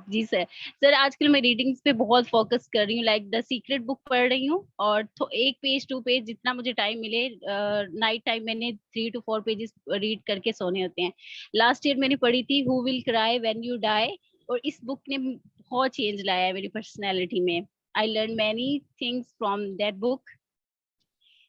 जी सर आजकल मैं रीडिंग्स पे बहुत फोकस कर रही हूँ, लाइक द सीक्रेट बुक पढ़ रही हूँ, और 1 पेज 2 पेज जितना मुझे टाइम मिले। नाइट टाइम मैंने 3 to 4 पेजेस रीड करके सोने होते हैं। लास्ट ईयर मैंने पढ़ी थी who will cry when you die, और इस बुक ने बहुत चेंज लाया है मेरी पर्सनैलिटी में। I learn many things from that book.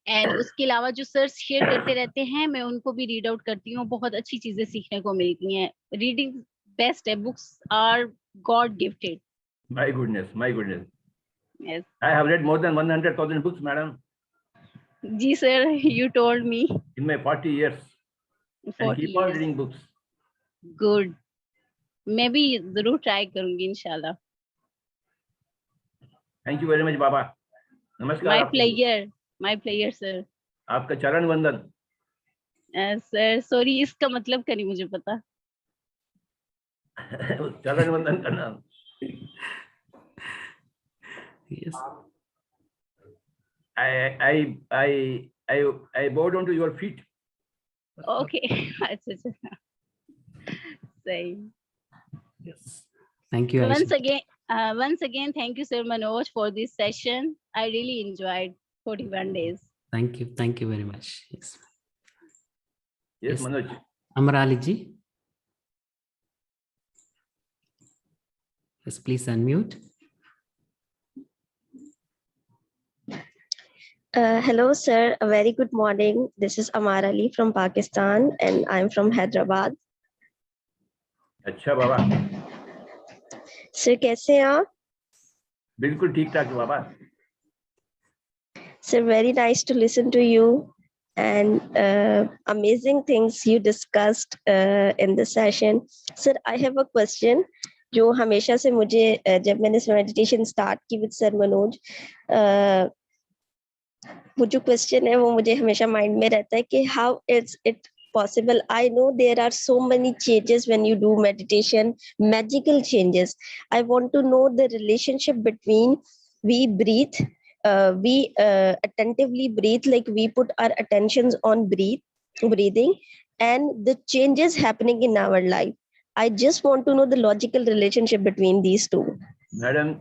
And उसके अलावा जो सर शेयर करते रहते हैं, मैं उनको भी रीड आउट करती हूँ, बहुत अच्छी चीजें सीखने को मिलती हैं। रीडिंग बेस्ट है, books are God gifted. My goodness, my goodness. Yes. I have read more than 100,000 books, madam, जी sir, you told me. in my 40 years. 40 And keep on years. reading books. Good. मैं भी जरूर try करूंगी इंशाल्लाह। Thank you very much, बाबा। नमस्कार। My pleasure sir. आपका चरण वंदन। सर सॉरी, इसका मतलब का नहीं मुझे पता। चरण वंदन करना। Yes. I bow down to your feet. Okay. अच्छा अच्छा, सही। Yes. Thank you, Aisha. Once again, thank you, Sir Manoj, for this session. I really enjoyed 41 days. Thank you very much. Yes. Yes, Manoj. Amrali ji. Yes, please unmute. Hello, sir. A very good morning. This is Amar Ali from Pakistan, and I'm from Hyderabad. अच्छा बाबा। Sir, कैसे हैं आप? बिल्कुल ठीक ठाक बाबा। Sir, very nice to listen to you, and amazing things you discussed in the session. Sir, I have a question. जो हमेशा से मुझे जब मैंने मेडिटेशन स्टार्ट की विद सर मनोज, वो जो क्वेश्चन है वो मुझे हमेशा माइंड में रहता है कि how is it possible? I know there are so many changes when you do meditation, magical changes. I want to know the relationship between we breathe, we attentively breathe, like we put our attentions on breathing, and the changes happening in our life. I just want to know the logical relationship between these two. Madam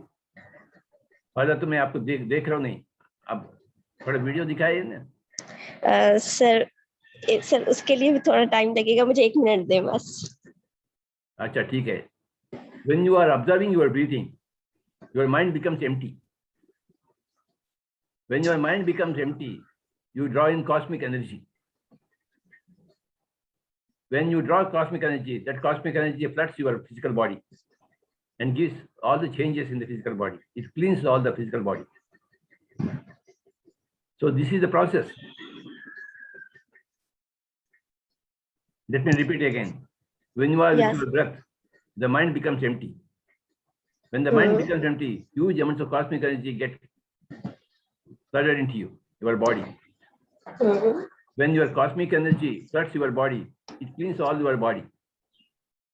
पहले तो मैं आपको देख रहा हूँ नहीं, अब थोड़ा वीडियो दिखाइए ना। सर उसके लिए भी थोड़ा टाइम लगेगा, मुझे 1 मिनट दे बस। अच्छा ठीक है। When you are observing your breathing, your mind becomes empty. When your mind becomes empty, you draw in cosmic energy. When you draw cosmic energy, that cosmic energy floods your physical body and gives all the changes in the physical body. It cleans all the physical body. So this is the process. Let me repeat again. When you are with your breath, the mind becomes empty. When the mind becomes empty, huge amounts of cosmic energy get flooded into you, your body. When your cosmic energy floods your body, it cleans all your body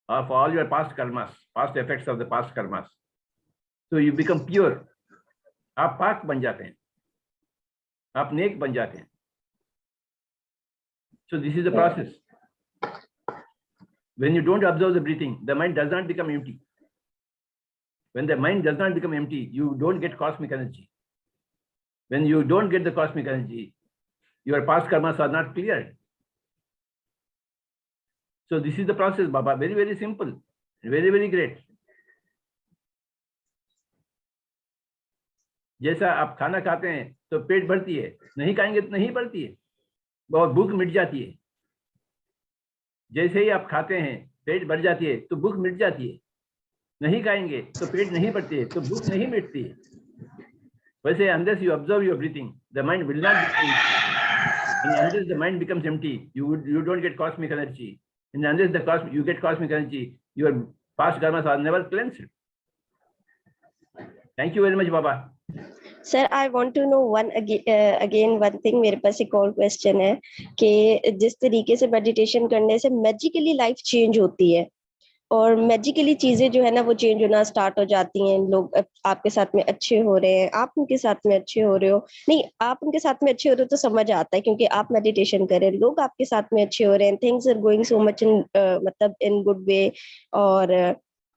of all your past karmas, past effects of the past karmas. So you become pure. आप पाक बन जाते हैं, आप नेक बन जाते हैं. So this is the process. When you don't observe the breathing, the mind does not become empty. When the mind does not become empty, you don't get cosmic energy. When you don't get the cosmic energy, your past karmas are not cleared. So this is the process, Baba. Very, very simple. Very, very great. जैसा आप खाना खाते हैं तो पेट भरती है, नहीं खाएंगे तो नहीं भरती है, बहुत भूख मिट जाती है. जैसे ही आप खाते हैं पेट भर जाती है तो भूख मिट जाती है, नहीं खाएंगे तो पेट नहीं भरती है, तो भूख नहीं मिटती है. वैसे unless you observe your breathing, the mind will not become empty. And unless the mind becomes empty, you don't get cosmic energy. And unless you get cosmic energy, your past karmas are never cleansed. Thank you very much, Baba. Sir I want to know again one thing. मेरे पास एक और question है कि जिस तरीके से meditation करने से मैजिकली लाइफ चेंज होती है और मैजिकली चीजें जो है ना वो चेंज होना स्टार्ट हो जाती हैं, लोग आपके साथ में अच्छे हो रहे हैं, आप उनके साथ में अच्छे हो रहे हो, नहीं आप उनके साथ में अच्छे हो रहे हो तो समझ आता है क्योंकि आप मेडिटेशन कर रहे हैं, लोग आपके साथ में अच्छे हो रहे हैं, things are going so much in मतलब इन गुड वे, और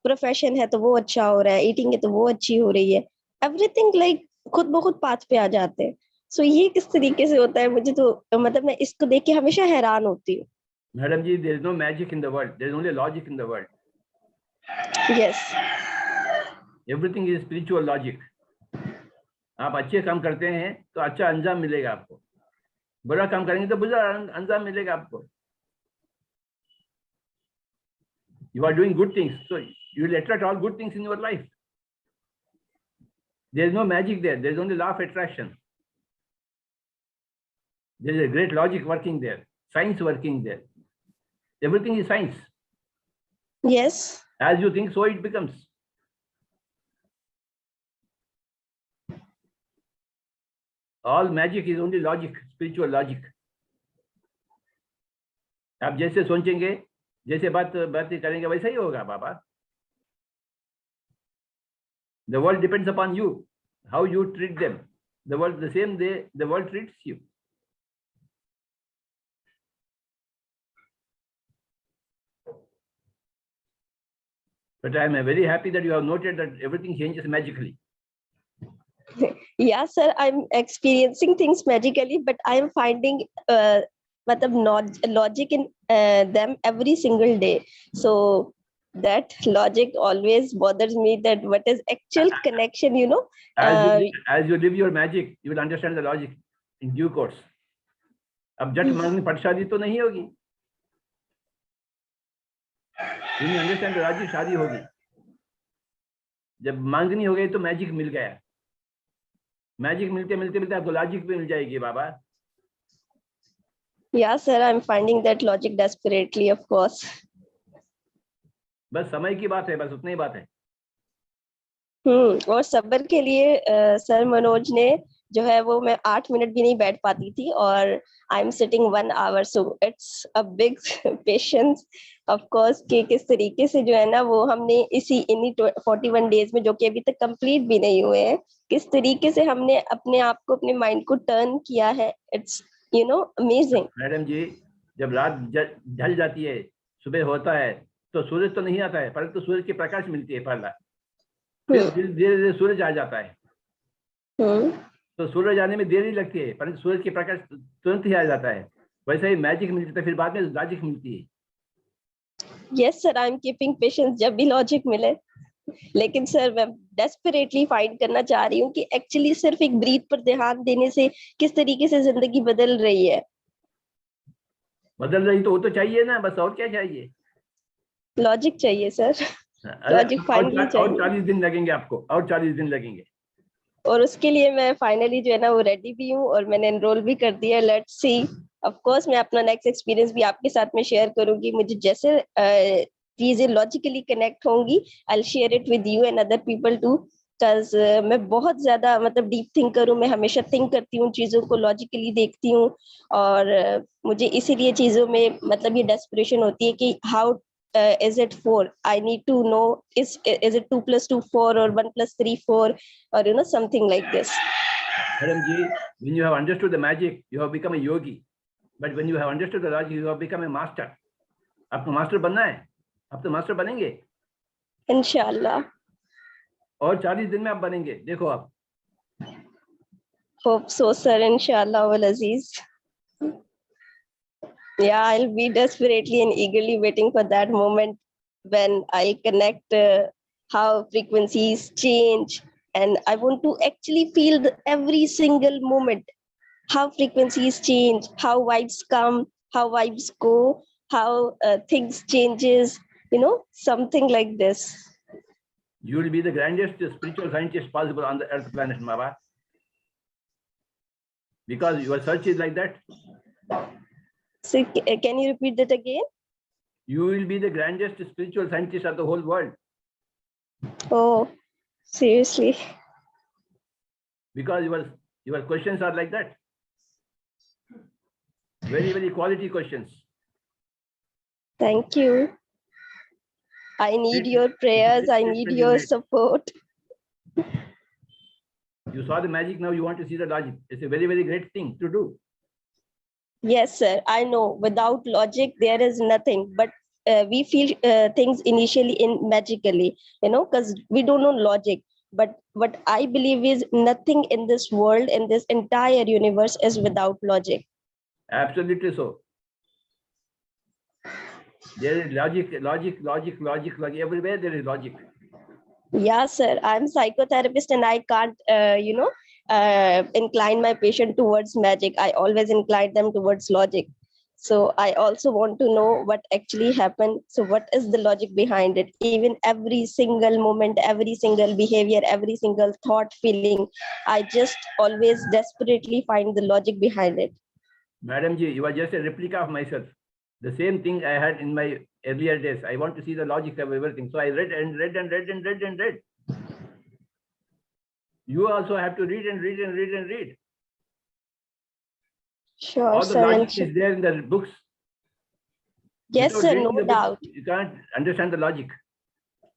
प्रोफेशन है तो वो अच्छा हो रहा है, ईटिंग है तो वो अच्छी हो रही है, एवरीथिंग लाइक खुद ब खुद पाथ पे आ जाते हैं. सो ये किस तरीके से होता है? मुझे तो मतलब मैं इसको देख के हमेशा हैरान होती हूँ. Madam ji, there is no magic in the world, there is only logic in the world. Yes. Everything is spiritual logic. आप अच्छे काम करते हैं तो अच्छा अंजाम मिलेगा आपको, बुरा काम करेंगे तो बुरा अंजाम मिलेगा आपको. You are doing good things, so you will attract all good things in your life. There is no magic there. There is only law of attraction. There is a great logic working there, science working there. Everything is science. Yes. As you think, so it becomes. All magic is only logic, spiritual logic. आप जैसे सोचेंगे, जैसे बातें करेंगे वैसा ही होगा बाबा. The world depends upon you, how you treat them. The world, the same day, the world treats you. But I am very happy that you have noted that everything changes magically. Yeah, sir, I'm experiencing things magically, but I'm finding logic in them every single day. So that logic always bothers me, that what is actual connection, you know. As you live your magic, you will understand the logic in due course. अब जट मांगनी पट शादी तो नहीं होगी. You understand the logic, शादी होगी. जब मांगनी हो गई तो मैजिक मिल गया. मैजिक मिलते मिलते आपको लॉजिक भी मिल जाएगी बाबा. Yeah, sir, I'm finding that logic desperately, of course. बस समय की बात है, बस उतनी ही बात है. और सब्र के लिए सर मनोज ने जो है वो मैं 8 मिनट भी नहीं बैठ पाती थी, और I am sitting 1 hour. So it's a big patience of course कि किस तरीके से जो है ना वो हमने इन्हीं 41 डेज में, जो कि अभी तक कंप्लीट भी नहीं हुए हैं, किस तरीके से हमने अपने आप को, अपने माइंड को टर्न किया है. It's amazing. मैडम जी, जब रात ढल जाती है, सुबह होता है, तो सूरज तो नहीं आता है, परंतु सूरज की प्रकाश मिलती है पहला, फिर धीरे धीरे सूरज आ जाता है. तो सूरज आने में देरी लगती है, परंतु सूरज की प्रकाश तुरंत ही आ जाता है. वैसे ही मैजिक मिलती है, फिर बाद में लॉजिक मिलती है. Yes sir, I am keeping patience जब भी लॉजिक मिले. लेकिन सर मैं डेस्परेटली फाइंड करना चाह रही हूँ कि एक्चुअली सिर्फ एक ब्रीथ पर ध्यान देने से किस तरीके से जिंदगी बदल रही है. बदल रही तो वो तो चाहिए ना, बस और क्या चाहिए. लॉजिक चाहिए सर. अरे लॉजिक फाइनली और चाहिए. 40 दिन लगेंगे आपको, और 40 दिन लगेंगे. और उसके लिए मैं फाइनली जो है ना वो रेडी भी हूँ, और मैंने एनरोल भी कर दिया. Let's see. ऑफ कोर्स मैं अपना नेक्स्ट एक्सपीरियंस भी आपके साथ में शेयर करूंगी. मुझे जैसे चीजें लॉजिकली कनेक्ट होंगी, I will share it with you and other people too. Because मैं बहुत ज्यादा मतलब डीप थिंकर हूँ. मैं हमेशा थिंक करती हूँ, चीजों को लॉजिकली देखती हूँ, और मुझे इसीलिए चीजों में मतलब ये डेस्परेशन होती है कि how is it 4? I need to know, is it 2 + 2 4 or 1 + 3 4, or something like this. Madam ji, when you have understood the magic, you have become a yogi. But when you have understood the logic, you have become a master. आपको master बनना है, आप तो master बनेंगे. इंशाल्लाह. और 40 दिन में आप बनेंगे, देखो आप. Hope so, sir. Inshallah, wal Aziz. Yeah, I'll be desperately and eagerly waiting for that moment when I connect how frequencies change, and I want to actually feel every single moment, how frequencies change, how vibes come, how vibes go, how things changes, something like this. You will be the grandest spiritual scientist possible on the earth planet, Baba. Because your search is like that. So can you repeat that again? You will be the grandest spiritual scientist of the whole world. Oh, seriously? Because your questions are like that. Very, very quality questions. Thank you. I need your prayers. I need your support. You saw the magic, now you want to see the logic. It's a very, very great thing to do. Yes, sir. I know. Without logic, there is nothing. But we feel things initially magically, because we don't know logic. But what I believe is nothing in this world, in this entire universe, is without logic. Absolutely so. There is logic. Everywhere there is logic. Yeah, sir. I'm a psychotherapist and I can't, incline my patient towards magic. I always incline them towards logic. So I also want to know what actually happened. So what is the logic behind it? Even every single moment, every single behavior, every single thought, feeling, I just always desperately find the logic behind it. Madam ji, you are just a replica of myself. The same thing I had in my earlier days. I want to see the logic of everything. So I read and read and read and read and read. You also have to read and read and read and read. Sure, all the sir. logic is there in the books. Yes, Without sir, reading no the books, doubt. you can't understand the logic.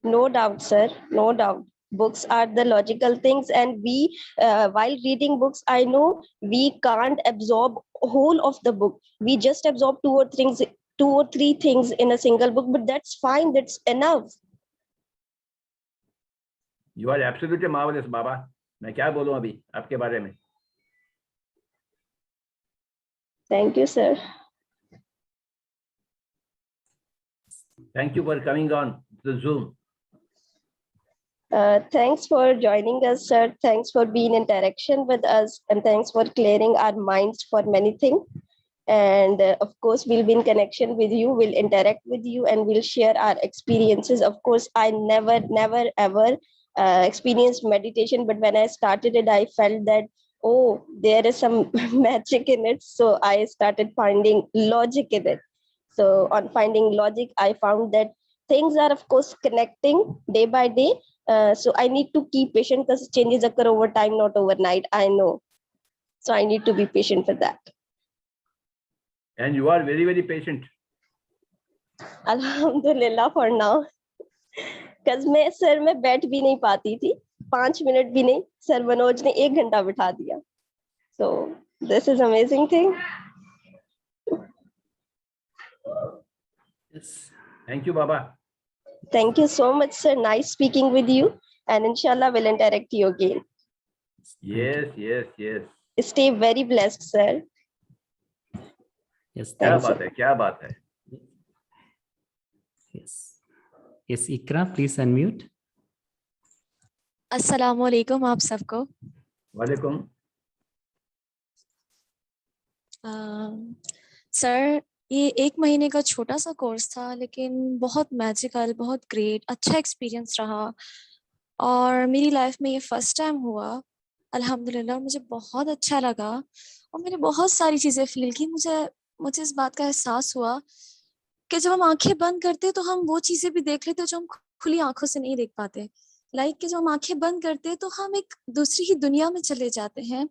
No doubt, sir. No doubt. Books are the logical things, and we, while reading books, I know we can't absorb whole of the book. We just absorb two or three things in a single book, but that's fine. That's enough. You are absolutely marvelous, Baba. मैं क्या बोलूं अभी आपके बारे में? Thank you, sir. Thank you for coming on the Zoom. Thanks for joining us, sir. Thanks for being in interaction with us, and thanks for clearing our minds for many things. And of course, we'll be in connection with you. We'll interact with you, and we'll share our experiences. Of course, I never, ever experienced meditation, but when I started it, I felt that, oh, there is some magic in it. So I started finding logic in it. So on finding logic, I found that things are, of course, connecting day by day. So I need to keep patient because changes occur over time, not overnight. I know. So I need to be patient for that. And you are very, very patient. Alhamdulillah for now. Because मैं sir में बैठ भी नहीं पाती थी, 5 minute भी नहीं, sir Manoj ने 1 घंटा बिठा दिया. So this is amazing thing. Yes. Thank you, Baba. Thank you so much, sir. Nice speaking with you, and inshallah we'll interact you again. Yes, yes, yes. Stay very blessed, sir. Yes. क्या Thanks, बात sir. है, क्या बात है. Yes. Yes, Ikra, please unmute. अस्सलाम वालेकुम आप सबको. वालेकुम. सर ये 1 महीने का छोटा सा कोर्स था, लेकिन बहुत मैजिकल, बहुत ग्रेट, अच्छा एक्सपीरियंस रहा. और मेरी लाइफ में ये फर्स्ट टाइम हुआ अल्हम्दुलिल्लाह. मुझे बहुत अच्छा लगा और मैंने बहुत सारी चीज़ें फील की. मुझे इस बात का एहसास हुआ कि जब हम आंखें बंद करते हैं तो हम वो चीज़ें भी देख लेते हैं जो हम खुली आंखों से नहीं देख पाते. लाइक कि जब हम आंखें बंद करते हैं तो हम एक दूसरी ही दुनिया में चले जाते हैं.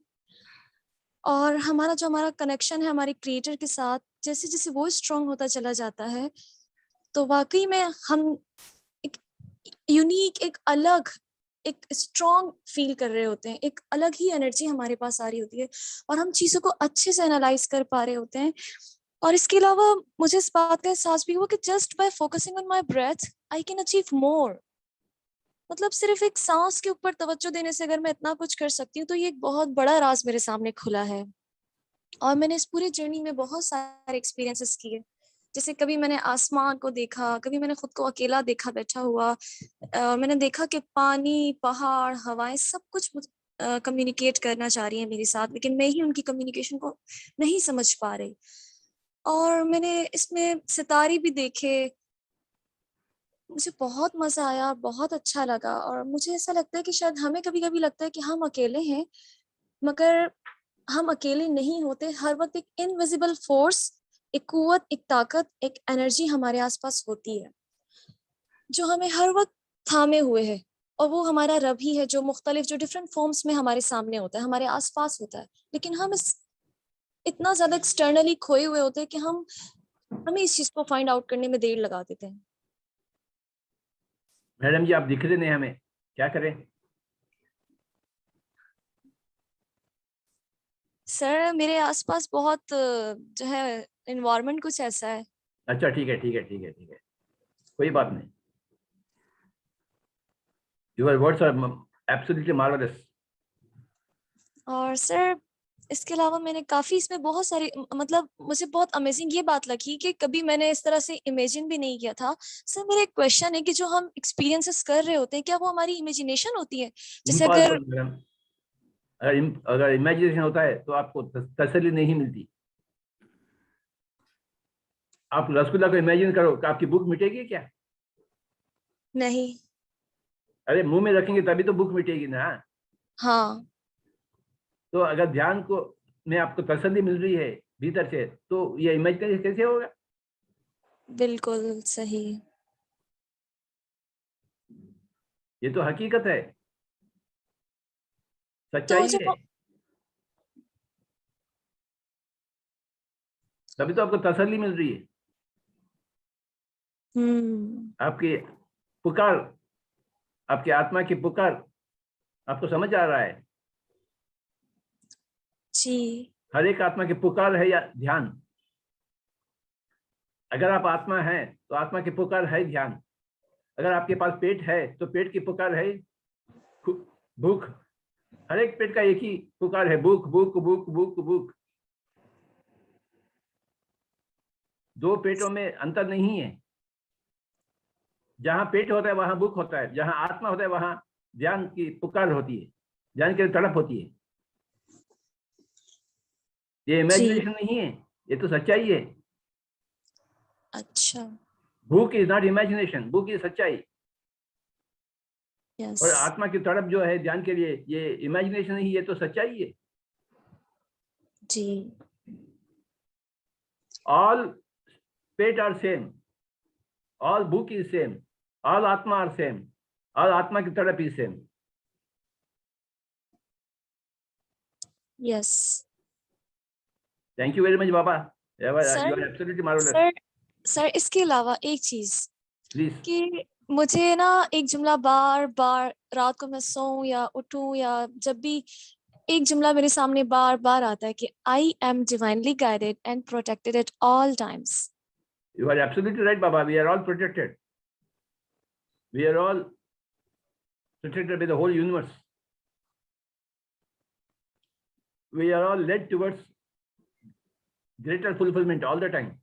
और हमारा कनेक्शन है हमारे क्रिएटर के साथ, जैसे जैसे वो स्ट्रांग होता चला जाता है, तो वाकई में हम एक यूनिक, एक अलग, एक स्ट्रांग फील कर रहे होते हैं. एक अलग ही एनर्जी हमारे पास आ रही होती है और हम चीज़ों को अच्छे से एनालाइज कर पा रहे होते हैं. और इसके अलावा मुझे इस बात का एहसास भी हुआ कि just by focusing on my breath I can achieve more. मतलब सिर्फ एक सांस के ऊपर तवज्जो देने से अगर मैं इतना कुछ कर सकती हूँ तो ये एक बहुत बड़ा राज मेरे सामने खुला है. और मैंने इस पूरी जर्नी में बहुत सारे एक्सपीरियंसेस किए. जैसे कभी मैंने आसमान को देखा, कभी मैंने खुद को अकेला देखा बैठा हुआ. मैंने देखा कि पानी, पहाड़, हवाएं सब कुछ कम्युनिकेट करना चाह रही है मेरे साथ, लेकिन मैं ही उनकी कम्युनिकेशन को नहीं समझ पा रही. और मैंने इसमें सितारे भी देखे. मुझे बहुत मजा आया, बहुत अच्छा लगा. और मुझे ऐसा लगता है कि शायद हमें कभी-कभी लगता है कि हम अकेले हैं, मगर हम अकेले नहीं होते. हर वक्त एक इनविजिबल फोर्स, एक कुव्वत, एक ताकत, एक एनर्जी हमारे आसपास होती है जो हमें हर वक्त थामे हुए है. और वो हमारा रब ही है जो मुख्तलिफ, जो डिफरेंट फॉर्म्स में हमारे सामने होता है, हमारे आसपास होता है. लेकिन हम इतना ज्यादा एक्सटर्नली खोए हुए होते हैं कि हमें इस चीज को फाइंड आउट करने में देर लगा देते हैं. मैडम जी, आप दिख रहे नहीं हमें, क्या करें? सर मेरे आसपास बहुत जो है एनवायरनमेंट कुछ ऐसा है. अच्छा, ठीक है, ठीक है, ठीक है, ठीक है, कोई बात नहीं. Your words are absolutely marvelous. और सर इसके अलावा मैंने काफी इसमें बहुत सारे, मतलब मुझे बहुत अमेजिंग ये बात लगी कि कभी मैंने इस तरह से इमेजिन भी नहीं किया था. सर मेरा एक क्वेश्चन है कि जो हम एक्सपीरियंसेस कर रहे होते हैं, क्या वो हमारी इमेजिनेशन होती है? जैसे अगर Impossible, मैडम. अगर इमेजिनेशन होता है तो आपको तसल्ली नहीं मिलती. आप रसगुल्ला को इमेजिन करो कि आपकी भूख मिटेगी क्या? नहीं. अरे मुंह में रखेंगे तभी तो भूख मिटेगी ना. हाँ. तो अगर ध्यान को में आपको तसल्ली मिल रही है भीतर से, तो ये इमेजिनेशन कैसे होगा? बिल्कुल सही. ये तो हकीकत है, तो सच्चाई जब है. तभी तो आपको तसल्ली मिल रही है. आपकी पुकार, आपकी आत्मा की पुकार आपको समझ आ रहा है? जी. हर एक आत्मा की पुकार है या ध्यान. अगर आप आत्मा हैं तो आत्मा की पुकार है ध्यान. अगर आपके पास पेट है तो पेट की पुकार है भूख. हर एक पेट का एक ही पुकार है, भूख भूख भूख भूख भूख. दो पेटों में अंतर नहीं है. जहां पेट होता है वहां भूख होता है, जहां आत्मा होता है वहां ध्यान की पुकार होती है, ध्यान की तड़प होती है. ये इमेजिनेशन नहीं है, ये तो सच्चाई है. अच्छा. भूख इज नॉट इमेजिनेशन, भूख इज सच्चाई. यस. और आत्मा की तड़प जो है ध्यान के लिए, ये इमेजिनेशन नहीं, ये तो सच्चाई है. जी. ऑल पेट आर सेम, ऑल भूख इज सेम, ऑल आत्मा आर सेम, ऑल आत्मा की तड़प is same. Yes. Thank you very much, Baba. You are Sir, absolutely marvelous. Sir इसके अलावा एक चीज Please. कि मुझे ना एक जुमला बार बार रात को मैं सोऊं या उठूं या जब भी एक जुमला मेरे सामने बार बार आता है कि I am divinely guided and protected at all times. You are absolutely right, Baba. We are all protected. We are all protected by the whole universe. We are all led towards greater fulfillment all the time.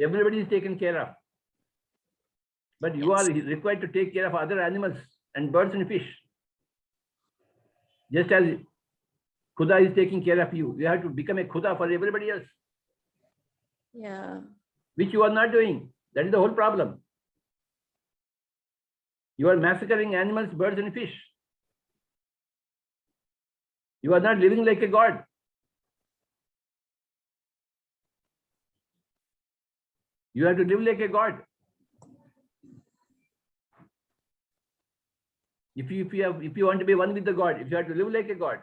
Everybody is taken care of. But you are required to take care of other animals and birds and fish. Just as Khuda is taking care of you, you have to become a Khuda for everybody else. Yeah. Which you are not doing. That is the whole problem. You are massacring animals, birds and fish. You are not living like a god. You have to live like a god. If you want to be one with the God, if you have to live like a God,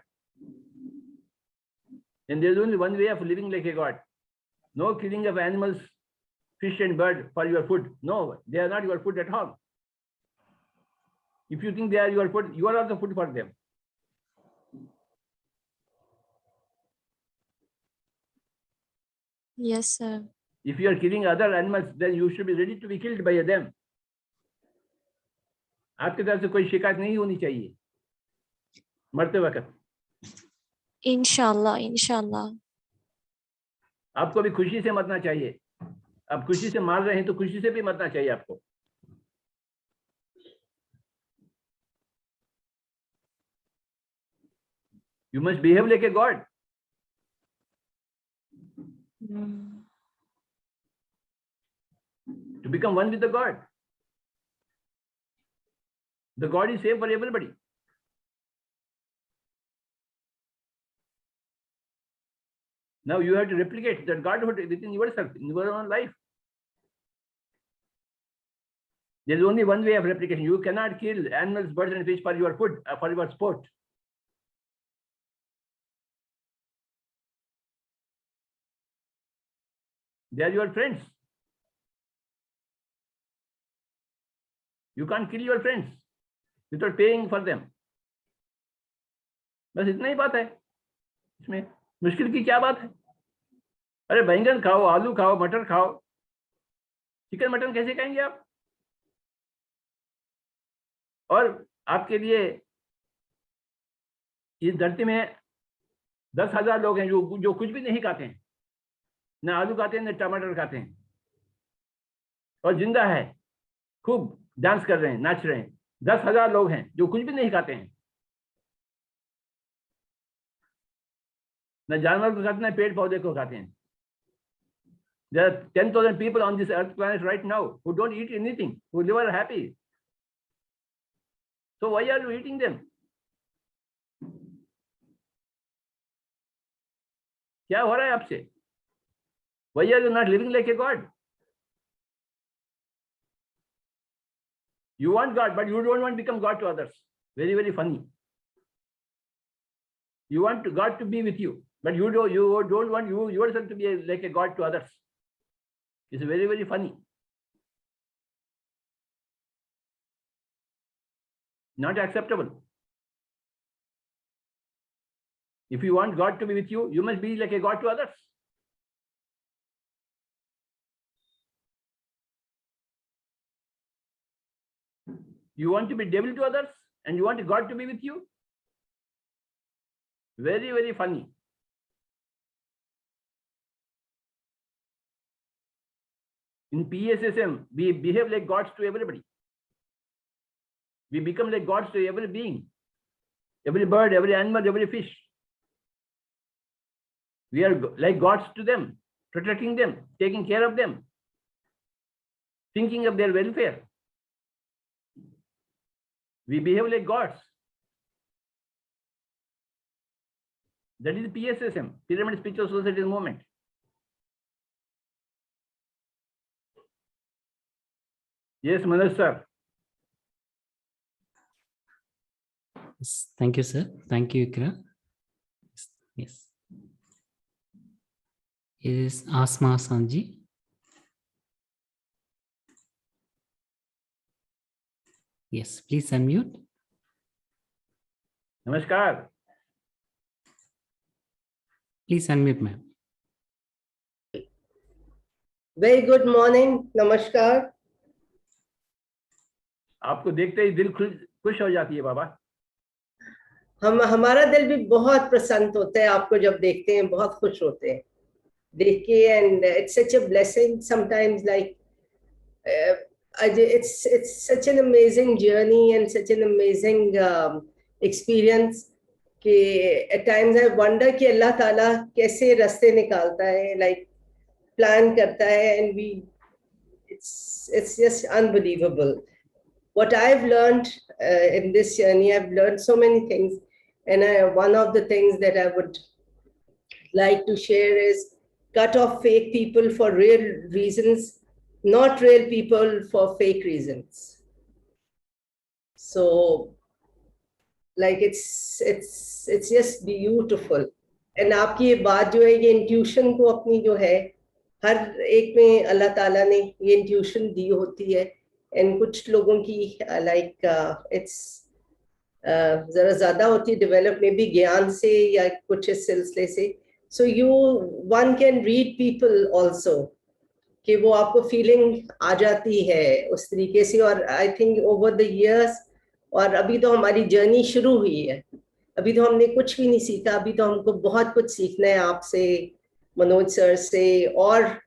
then there is only one way of living like a God. No killing of animals, fish and bird for your food. No, they are not your food at all. If you think they are your food, you are also food for them. Yes, sir. If you are killing other animals, then you should be ready to be killed by them. आपके तरफ से कोई शिकायत नहीं होनी चाहिए मरते वक्त। इंशाल्लाह, इंशाल्लाह। आपको भी खुशी से मरना चाहिए। आप खुशी से मार रहे हैं तो खुशी से भी मरना चाहिए आपको। You must behave like a God. To become one with the God. The God is same for everybody. Now you have to replicate that Godhood within yourself, in your own life. There is only one way of replication. You cannot kill animals, birds and fish for your food, for your sport. They are your friends. You can't kill your friends without paying for them. बस इतना ही बात है इसमें मुश्किल की क्या बात है? अरे बैंगन खाओ, आलू खाओ, मटर खाओ, चिकन मटन कैसे खाएंगे आप? और आपके लिए इस धरती में 10,000 लोग हैं जो कुछ भी नहीं खाते हैं, ना आलू खाते हैं, ना टमाटर खाते हैं, और जिंदा है, खूब डांस कर रहे हैं, नाच रहे हैं। 10,000 लोग हैं जो कुछ भी नहीं खाते हैं, न जानवर को खाते हैं, न पेड़ पौधे को खाते हैं। There are 10,000 people on this earth planet right now who don't eat anything, who live are happy. So why are you eating them? क्या हो रहा है आपसे? Why are you not living like a God? You want God, but you don't want to become God to others. Very, very funny. You want God to be with you, but you don't want you yourself to be like a God to others. It's very, very funny. Not acceptable. If you want God to be with you, you must be like a God to others. You want to be devil to others and you want God to be with you? Very, very funny. In PSSM, we behave like gods to everybody. We become like gods to every being, every bird, every animal, every fish. We are like gods to them, protecting them, taking care of them, thinking of their welfare. We behave like gods. That is PSSM, Pyramid Spiritual Society movement. Yes, Manoj sir. Yes, thank you, sir. Thank you, Ikra. Yes. Is Asma Sanji? Yes, please unmute. नमस्कार. Please unmute, ma'am. Very good morning. Namaskar. आपको देखते ही दिल खुश हो जाती है बाबा. हमारा दिल भी बहुत प्रसन्न होता है आपको जब देखते हैं, बहुत खुश होते हैं देख के. And it's such a blessing sometimes, like it's such an amazing journey and such an amazing experience कि at times I wonder कि अल्लाह ताला कैसे रास्ते निकालता है, like plan करता है, and it's just unbelievable. What I've learned in this journey, I've learned so many things, and one of the things that I would like to share is cut off fake people for real reasons, not real people for fake reasons. So, like it's just beautiful. And आपकी ये बात जो है, ये intuition को अपनी जो है, हर एक में अल्लाह ताला ने ये intuition दी होती है. And कुछ लोगों की like it's जरा ज़्यादा होती है develop में भी ज्ञान से या कुछ इस सिलसिले से. So one can read people also कि वो आपको feeling आ जाती है उस तरीके से. और I think over the years, और अभी तो हमारी journey शुरू हुई है, अभी तो हमने कुछ भी नहीं सीखा, अभी तो हमको बहुत कुछ सीखना है आपसे, मनोज सर से, और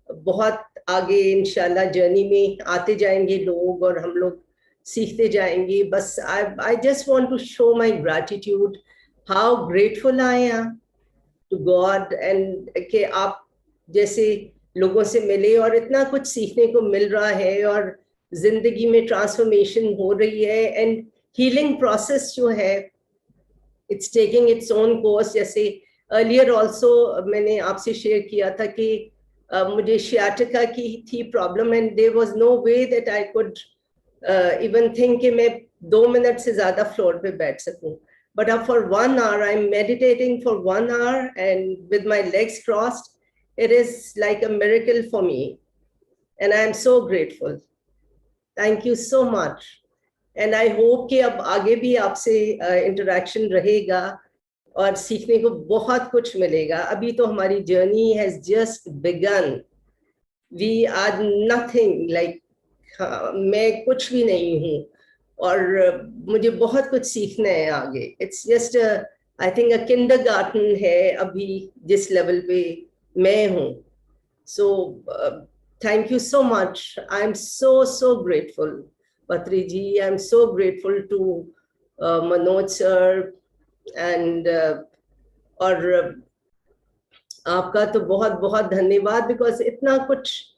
बहुत आगे इंशाल्लाह जर्नी में आते जाएंगे लोग और हम लोग सीखते जाएंगे. बस I just want to show my gratitude, how grateful I am to God, and कि आप जैसे लोगों से मिले और इतना कुछ सीखने को मिल रहा है और जिंदगी में ट्रांसफॉर्मेशन हो रही है. एंड हीलिंग प्रोसेस जो है, it's taking its own course. जैसे earlier also मैंने आपसे शेयर किया था कि मुझे sciatica की थी problem, and there was no way that I could even think कि मैं 2 मिनट से ज़्यादा फ्लोर पे बैठ सकूं. But for 1 hour, I'm meditating for 1 hour and with my legs crossed. It is like a miracle for me, and I'm so grateful. Thank you so much. And I hope कि अब आगे भी आपसे interaction रहेगा और सीखने को बहुत कुछ मिलेगा. अभी तो हमारी journey has just begun. We are nothing, like मैं कुछ भी नहीं हूँ और मुझे बहुत कुछ सीखना है आगे. It's just I think a kindergarten है अभी जिस level पे मैं हूँ. So thank you so much. I'm so grateful, Patri ji. I'm so grateful to Manoj sir, and और आपका तो बहुत धन्यवाद, because इतना कुछ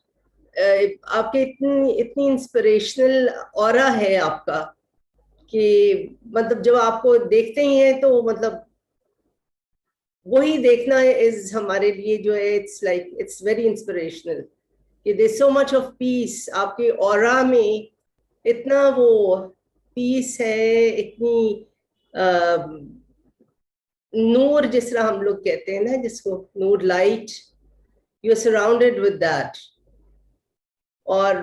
आपके इतनी इंस्पिरेशनल ऑरा है आपका कि मतलब जब आपको देखते ही हैं तो मतलब वही देखना इज हमारे लिए जो है, it's like it's very inspirational कि there so much of peace. आपके ऑरा में इतना वो पीस है, इतनी नूर जिस तरह हम लोग कहते हैं ना, जिसको नूर, light, you are surrounded with that. और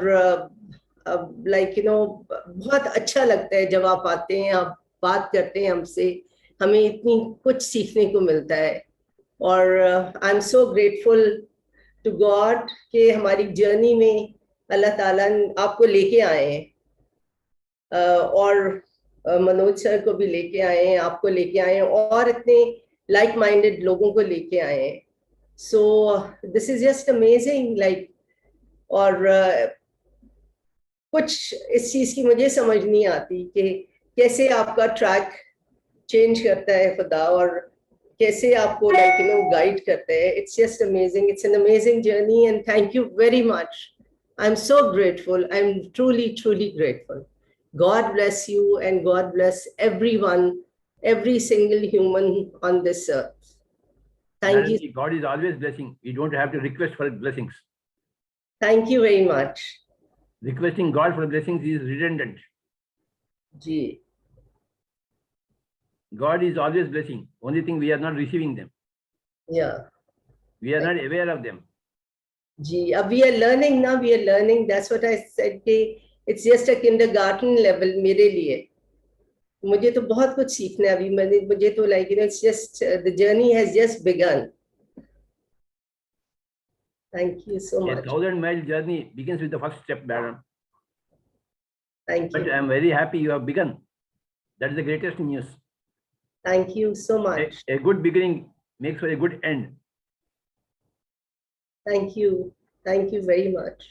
लाइक यू नो बहुत अच्छा लगता है जब आप आते हैं, आप बात करते हैं हमसे, हमें इतनी कुछ सीखने को मिलता है. और I am so grateful to God कि हमारी जर्नी में अल्लाह ताला आपको लेके आए हैं, और मनोज सर को भी लेके आए हैं, आपको लेके आए हैं, और इतने लाइक माइंडेड लोगों को लेके आए हैं. So this is just amazing. Like और कुछ इस चीज की मुझे समझ नहीं आती कि कैसे आपका ट्रैक चेंज करता है खुदा, और कैसे आपको लाइक यू नो गाइड करता है. It's just amazing. It's an amazing journey, and thank you very much. I am so grateful. I am truly grateful. God bless you, and God bless everyone, every single human on this earth. Thank you. God is always blessing. You don't have to request for blessings. Thank you very much. Requesting God for blessings is redundant. Ji. God is always blessing. Only thing we are not receiving them. Yeah. We are not aware of them. जी, अब we are learning now. We are learning. That's what I said कि it's just a kindergarten level मेरे लिए. मुझे तो बहुत कुछ सीखना है अभी. मुझे तो like it's just the journey has just begun. Thank you so much. A 1,000-mile journey begins with the first step, madam. Thank you. But I am very happy you have begun. That is the greatest news. Thank you so much. A good beginning makes for a good end. Thank you. Thank you very much.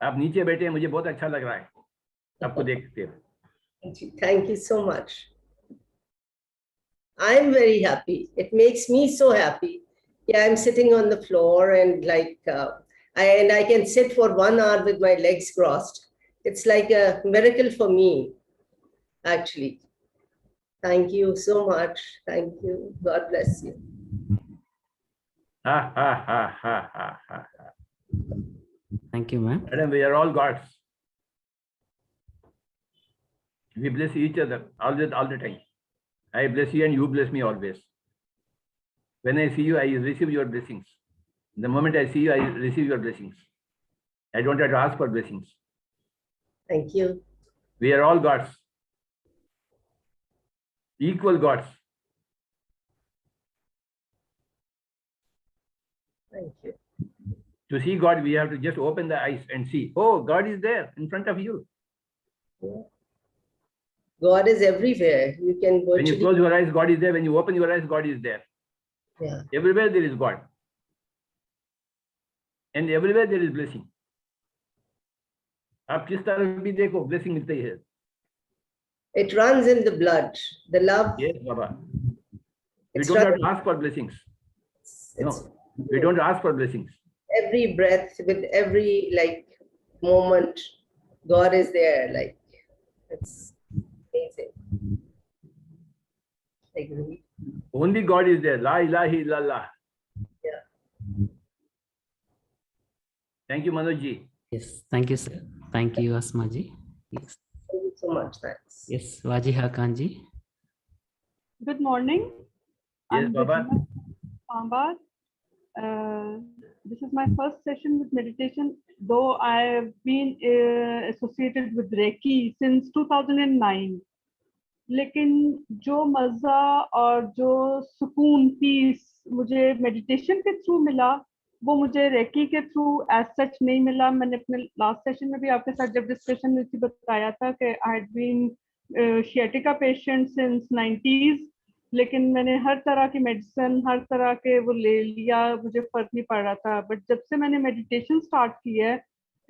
आप नीचे बैठे हैं, मुझे बहुत अच्छा लग रहा है आपको देखते हुए. Thank you so much. I'm very happy. It makes me so happy. Yeah, I'm sitting on the floor and like I can sit for 1 hour with my legs crossed. It's like a miracle for me, actually. Thank you so much. Thank you. God bless you. Ha ha ha ha ha ha. Thank you, ma'am. Madam, we are all gods. We bless each other always, all the time. I bless you and you bless me always. When I see you, I receive your blessings. The moment I see you, I receive your blessings. I don't have to ask for blessings. Thank you. We are all gods. Equal gods. Thank you. To see God, we have to just open the eyes and see, oh, God is there in front of you. Yeah. God is everywhere. You can When you close your eyes, God is there. When you open your eyes, God is there. Yeah. Everywhere there is God. And everywhere there is blessing. आप किस तरफ भी देखो, blessing मिलता ही है. It runs in the blood. The love. Yes, Baba. We don't have to ask for blessings. No, we don't ask for blessings. Every breath, with every like moment, God is there. Like it's amazing. I agree. Only God is there. La ilaha illallah. Yeah. Thank you, Manoj ji. Yes, thank you, sir. Thank you, Asma ji. Yes. Thank you so much. Thanks. Yes, Wajiha Khan ji. Good morning. Yes, I'm Baba. Regina Pambar. This is my first session with meditation, though I have been associated with Reiki since 2009. लेकिन जो मज़ा और जो सुकून piece मुझे meditation के through मिला वो मुझे रेकी के थ्रू एज सच नहीं मिला. मैंने अपने लास्ट सेशन में भी आपके साथ जब डिस्कशन में बताया था कि I had been sciatica patient since 90s, लेकिन मैंने हर तरह की मेडिसिन हर तरह के वो ले लिया, मुझे फर्क नहीं पड़ रहा था. बट जब से मैंने मेडिटेशन स्टार्ट की है,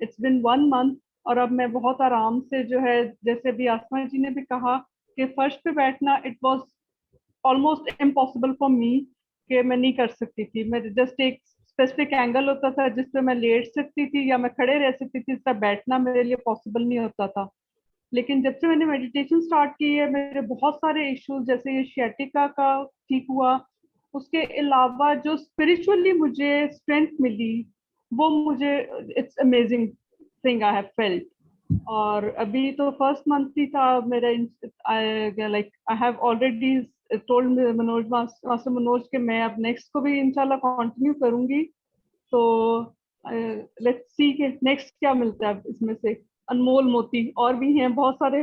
इट्स बिन 1 month, और अब मैं बहुत आराम से जो है, जैसे भी आसमा जी ने भी कहा कि फर्श पे बैठना it was almost impossible for me, कि मैं नहीं कर सकती थी. मैं जस्ट एक स्पेसिफिक एंगल होता था जिस पे मैं लेट सकती थी या मैं खड़े रह सकती थी, इसका बैठना मेरे लिए पॉसिबल नहीं होता था. लेकिन जब से मैंने मेडिटेशन स्टार्ट की है, मेरे बहुत सारे इश्यूज जैसे ये शियाटिका का ठीक हुआ, उसके अलावा जो स्पिरिचुअली मुझे स्ट्रेंथ मिली वो मुझे it's amazing thing I have felt. और अभी तो फर्स्ट मंथ ही था मेरा, like I have already told Manoj master Manoj के मैं अब नेक्स्ट को भी इंशाल्लाह कंटिन्यू करूंगी. तो लेट्स सी कि नेक्स्ट क्या मिलता है इसमें से. अनमोल मोती और भी हैं बहुत सारे,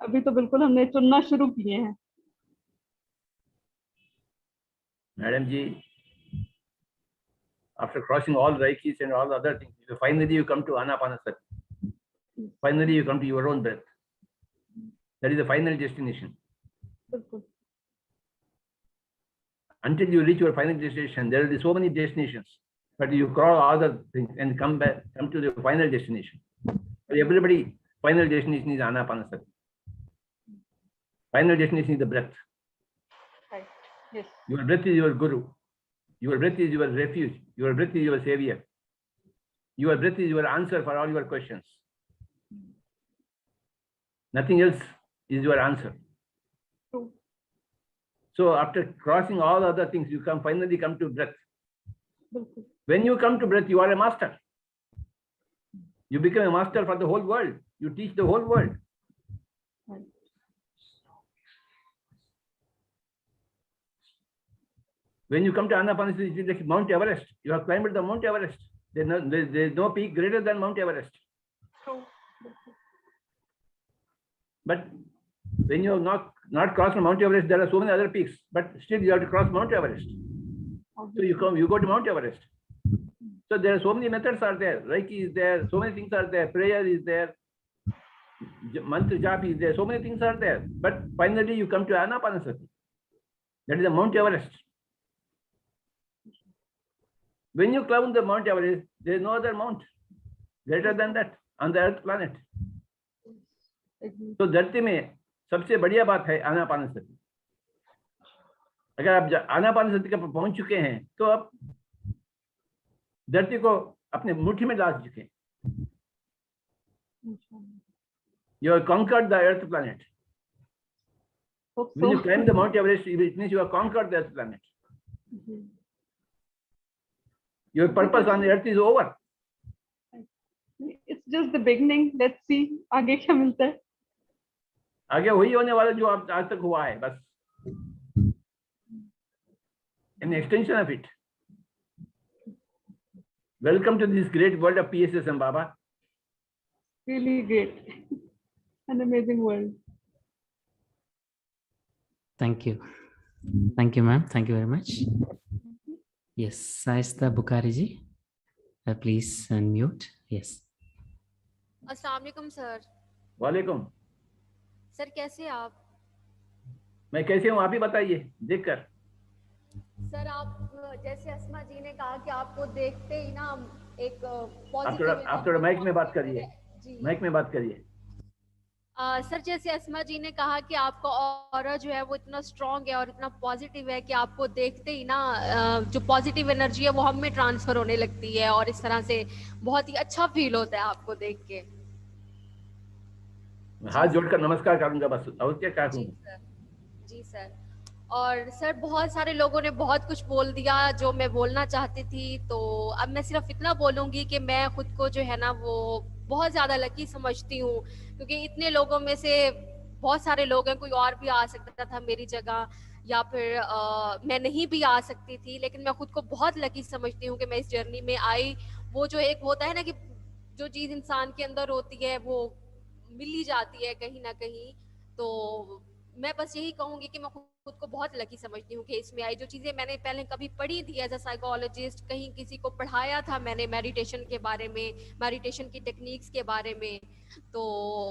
अभी तो बिल्कुल हमने चुनना शुरू किए हैं. Madam ji, after crossing all Reikis and all other things, finally you come to Anapanasati. Finally you come to your own breath. That is the final destination. Until you reach your final destination, there will be so many destinations, but you cross all the things and come to the final destination. For everybody, final destination is Anapanasati. Final destination is the breath. Right. Yes. Your breath is your guru. Your breath is your refuge. Your breath is your savior. Your breath is your answer for all your questions. Nothing else is your answer. True. So after crossing all other things, you finally come to breath. When you come to breath, you are a master. You become a master for the whole world. You teach the whole world. When you come to Anapanasati, it is like Mount Everest. You have climbed the Mount Everest. There is no peak greater than Mount Everest. But when you have not crossed Mount Everest, there are so many other peaks. But still, you have to cross Mount Everest. So you go to Mount Everest. So there are so many methods are there. Reiki is there. So many things are there. Prayer is there. Mantra jap is there. So many things are there. But finally, you come to Anapanasati. That is the Mount Everest. When you climb the Mount Everest, there is no other mount greater than that on the Earth planet. तो धरती में सबसे बढ़िया बात है आनापानसति। अगर आप आनापानसति का पहुंच चुके हैं तो आप धरती को अपने मुट्ठी में ला चुके हैं। You have conquered the Earth planet. When you climb the Mount Everest, it means you have conquered the Earth planet. Your purpose on the Earth is over. It's just the beginning. Let's see आगे क्या मिलता है। आगे वही होने वाला जो आप आज तक हुआ है, बस an extension of it. Welcome to this great world of PSSM, Baba. Really great. An amazing world. Thank you. Thank you, ma'am. Thank you very much. Yes, Saista Bukhari ji, please unmute. Yes. अस्सलाम वालेकुम sir. वालेकुम। Sir कैसे हैं आप? मैं कैसे हूँ आप ही बताइए देखकर। सर आप जैसे अस्मा जी ने कहा कि आपको देखते ही ना एक पॉजिटिव। आप थोड़ा माइक में बात करिए। माइक में बात करिए। सर जैसे अस्मा जी ने कहा कि आपका ऑरा जो है वो इतना स्ट्रॉन्ग है और इतना पॉजिटिव है कि आपको देखते ही ना जो पॉजिटिव एनर्जी है वो हम में ट्रांसफर होने लगती है और इस तरह से बहुत ही अच्छा फील होता है आपको देख के। हाथ जोड़कर नमस्कार करूंगा बस, और क्या करूंगा। जी सर। और सर बहुत सारे लोगों ने बहुत कुछ बोल दिया जो मैं बोलना चाहती थी, तो अब मैं सिर्फ इतना बोलूंगी कि मैं खुद को जो है ना वो बहुत ज्यादा लकी समझती हूँ, क्योंकि इतने लोगों में से बहुत सारे लोग हैं, कोई और भी आ सकता था मेरी जगह या फिर मैं नहीं भी आ सकती थी, लेकिन मैं खुद को बहुत लकी समझती हूँ कि मैं इस जर्नी में आई। वो जो एक होता है ना कि जो चीज इंसान के अंदर होती है वो मिल ही जाती है कहीं ना कहीं, तो मैं बस यही कहूंगी कि मैं खुद को बहुत लकी समझती हूँ कि इसमें आई। जो चीजें मैंने पहले कभी पढ़ी थी एज अ साइकोलॉजिस्ट, कहीं किसी को पढ़ाया था मैंने मेडिटेशन के बारे में, मेडिटेशन की टेक्निक्स के बारे में, तो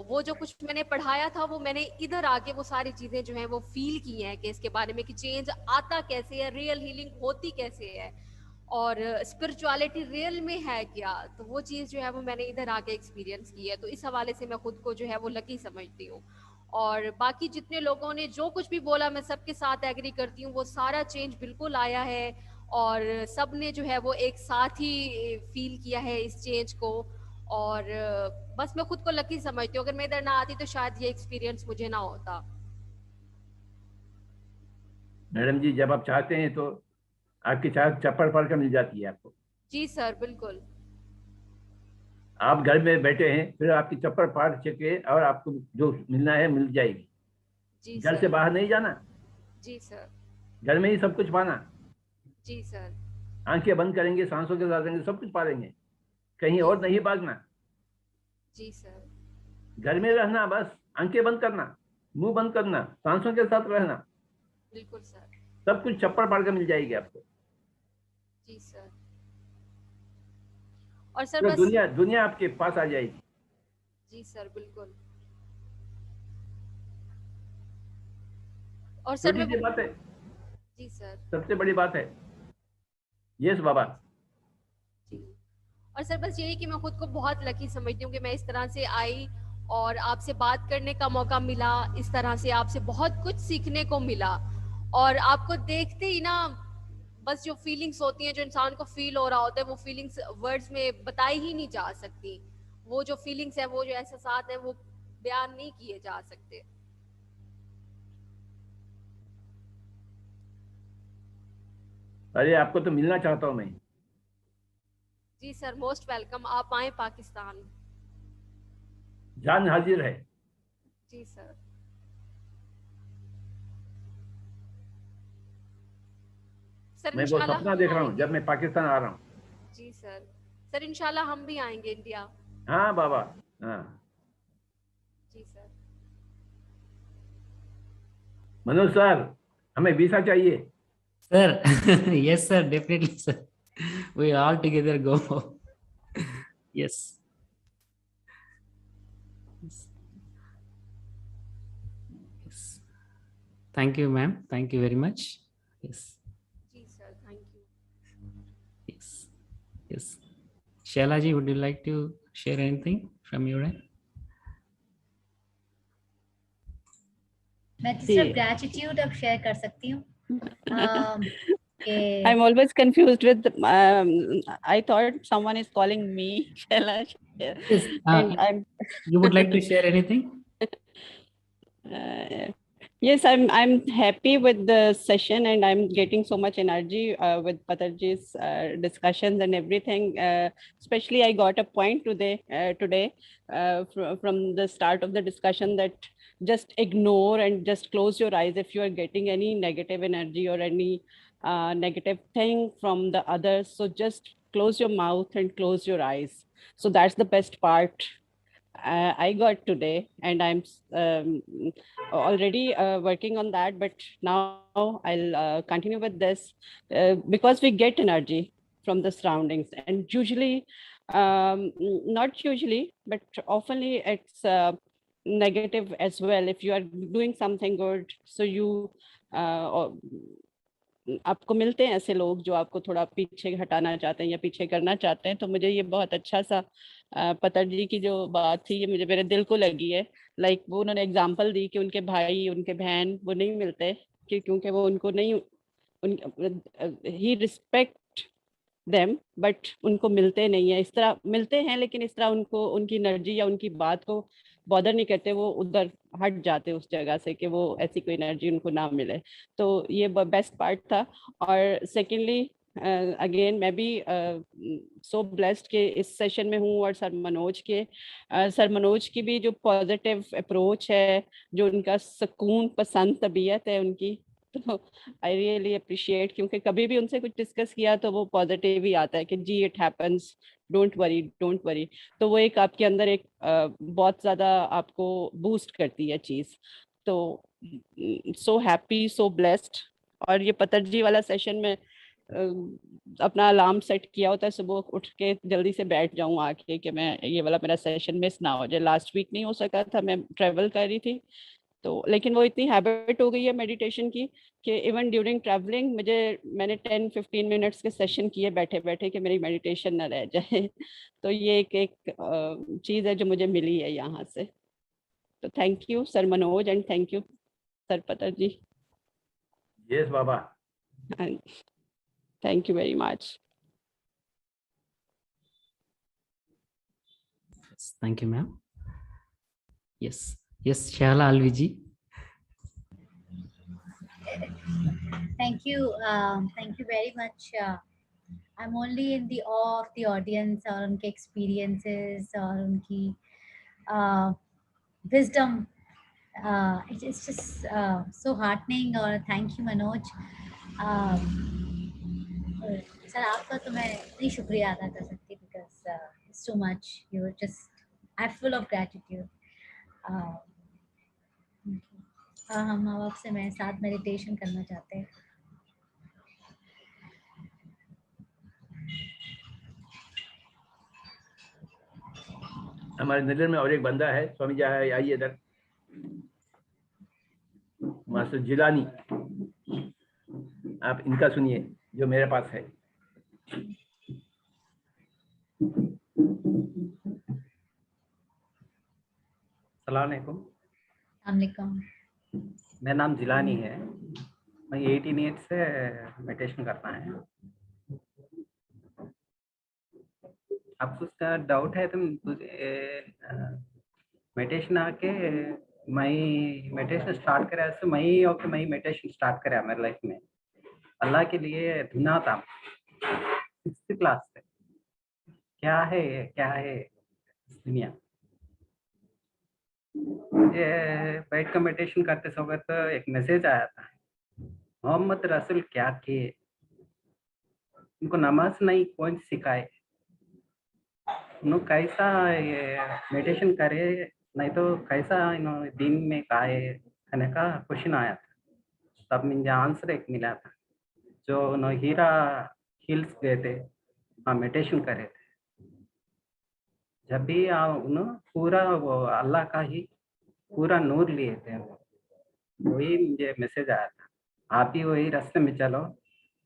वो जो कुछ मैंने पढ़ाया था वो मैंने इधर आके वो सारी चीजें जो है वो फील की हैं कि इसके बारे में कि चेंज आता कैसे है, रियल हीलिंग होती कैसे है और स्पिरिचुअलिटी रियल में है क्या, तो वो चीज़ जो है वो मैंने इधर आके एक्सपीरियंस की है। तो इस हवाले से मैं खुद को जो है वो लकी समझती हूँ। और बाकी जितने लोगों ने जो कुछ भी बोला मैं सबके साथ एग्री करती हूँ, वो सारा चेंज बिल्कुल आया है और सब ने जो है वो एक साथ ही फील किया है इस चेंज को। और बस मैं खुद को लकी समझती हूँ, अगर मैं इधर ना आती तो शायद ये एक्सपीरियंस मुझे ना होता। मैडम जी जब आप चाहते हैं तो आपकी चाह चप्पल पढ़ कर मिल जाती है आपको। जी सर बिल्कुल। आप घर में बैठे हैं फिर आपकी चप्पल फाड़ के और आपको जो मिलना है मिल जाएगी। जी घर सर। से बाहर नहीं जाना। जी सर। घर में ही सब कुछ पाना। जी सर। आंखें बंद करेंगे, सांसों के साथ रहेंगे, सब कुछ पालेंगे, कहीं और नहीं भागना। जी सर। घर में रहना, बस आंखें बंद करना, मुंह बंद करना, सांसों के साथ रहना। बिल्कुल सर। सब कुछ चप्पल फाड़ कर मिल जाएगी आपको। जी सर। और सर तो बस दुनिया आपके पास आ जाएगी। जी सर बिल्कुल। और सर छोटी सी बात है। जी सर। सबसे बड़ी बात है। यस बाबा। जी। और सर बस यही कि मैं खुद को बहुत लकी समझती हूँ कि मैं इस तरह से आई और आपसे बात करने का मौका मिला, इस तरह से आपसे बहुत कुछ सीखने को मिला। और आपको देखते ही ना बस जो फीलिंग्स होती हैं, जो इंसान को फील हो रहा होता है, वो फीलिंग्स वर्ड्स में बताई ही नहीं जा सकती। वो जो फीलिंग्स है, वो जो एहसास है, वो बयान नहीं किए जा सकते। अरे आपको तो मिलना चाहता हूँ मैं। जी सर मोस्ट वेलकम, आप आए पाकिस्तान। जान हाजिर है। जी सर। सर मैं वो इंशाल्लाह सपना हम देख रहा हूँ आएंगे। जब मैं पाकिस्तान आ रहा हूँ। जी सर इंशाल्लाह हम भी आएंगे इंडिया। हाँ बाबा, हाँ। जी सर। मनोज सर, हमें वीसा चाहिए। Sir, yes, sir, definitely, sir. We all together go. Yes. Yes. Yes. Thank you, ma'am. Thank you very much. Yes. जी sir, thank you. Yes. Yes. Shaila ji, would you like to share anything from your end? मैं सिर्फ gratitude अब share कर सकती हूँ। I'm always confused with. I thought someone is calling me. Shall I share? Yes. And I'm. You would like to share anything? Yes, I'm happy with the session, and I'm getting so much energy with Patarji's discussions and everything. Especially, I got a point today from the start of the discussion that just ignore and just close your eyes if you are getting any negative energy or any negative thing from the others. So just close your mouth and close your eyes. So that's the best part I got today, and I'm already working on that. But now I'll continue with this because we get energy from the surroundings, and usually, not usually, but oftenly it's negative as well. If you are doing something good, so you आपको मिलते हैं ऐसे लोग जो आपको थोड़ा पीछे हटाना चाहते हैं या पीछे करना चाहते हैं। तो मुझे ये बहुत अच्छा सा पतंजलि की जो बात थी ये मुझे मेरे दिल को लगी है। लाइक वो उन्होंने एग्जांपल दी कि उनके भाई उनके बहन वो नहीं मिलते क्योंकि वो उनको नहीं ही रिस्पेक्ट देम बट उनको मिलते नहीं है। इस तरह मिलते हैं लेकिन इस तरह उनको उनकी एनर्जी या उनकी बात को बॉदर नहीं करते, वो उधर हट जाते उस जगह से कि वो ऐसी कोई एनर्जी उनको ना मिले। तो ये बेस्ट पार्ट था। और सेकेंडली अगेन मैं भी सो ब्लेस्ड के इस सेशन में हूँ और सर मनोज की भी जो पॉजिटिव अप्रोच है, जो उनका सुकून पसंद तबीयत है उनकी, तो आई रियली अप्रिशिएट। क्योंकि कभी भी उनसे कुछ डिस्कस किया तो वो पॉजिटिव ही आता है कि जी इट हैपेंस, डोंट वरी। तो वो एक आपके अंदर एक बहुत ज़्यादा आपको बूस्ट करती है चीज़। तो सो हैप्पी, सो ब्लेस्ड। और ये पतंजलि वाला सेशन में अपना अलार्म सेट किया होता है सुबह उठ के जल्दी से बैठ जाऊं आके कि मैं ये वाला मेरा सेशन मिस ना हो जाए। लास्ट वीक नहीं हो सका था, मैं ट्रेवल कर रही थी। तो लेकिन वो इतनी हैबिट हो गई है मेडिटेशन की कि इवन ड्यूरिंग ट्रैवलिंग मैंने 10-15 मिनट्स के सेशन किए बैठे बैठे कि मेरी मेडिटेशन ना रह जाए। तो ये एक चीज़ है जो मुझे मिली है यहाँ से। तो thank you sir Manoj and thank you sir Patanjali. Yes Baba, thank you very much. Thank you, ma'am. Yes, Shaila Alviji. Thank you very much. I'm only in the awe of the audience और उनके experiences और उनकी wisdom. It's just so heartening. और thank you Manoj. Sir आपका तो मैं इतनी शुक्रिया अदा कर सकती because it's too much. You were just I'm full of gratitude. हम आपसे मैं साथ मेडिटेशन करना चाहते हैं। हमारे नजर में और एक बंदा है, स्वामी जी आइए इधर, मास्टर जिलानी। आप इनका सुनिए जो मेरे पास है। अस्सलाम वालेकुम। मेरा नाम जिलानी है। मैं 18 ईयर्स से मेडिटेशन करता है। आपको उसका डाउट है तो मुझे मेडिटेशन आके मैं मेडिटेशन स्टार्ट करा ऐसे मैं मेडिटेशन स्टार्ट करा मेरे लाइफ में। अल्लाह के लिए धुना था 6th क्लास से। क्या है दुनिया। ये बैठ कर मेडिटेशन करते समय तो एक मैसेज आया था, मोहम्मद रसूल क्या थे, उनको नमाज नहीं कौन सिखाए, उन्होंने कैसा मेडिटेशन करे, नहीं तो कैसा दिन में खाए कहने का क्वेश्चन आया था। तब मुझे आंसर एक मिला था, जो उन्होंने हीरा हिल्स गए थे, हाँ मेडिटेशन करे थे। जब भी उन्होंने पूरा वो अल्लाह का ही पूरा नूर लिए थे, वही मुझे मैसेज आया था, आप भी वही रास्ते में चलो,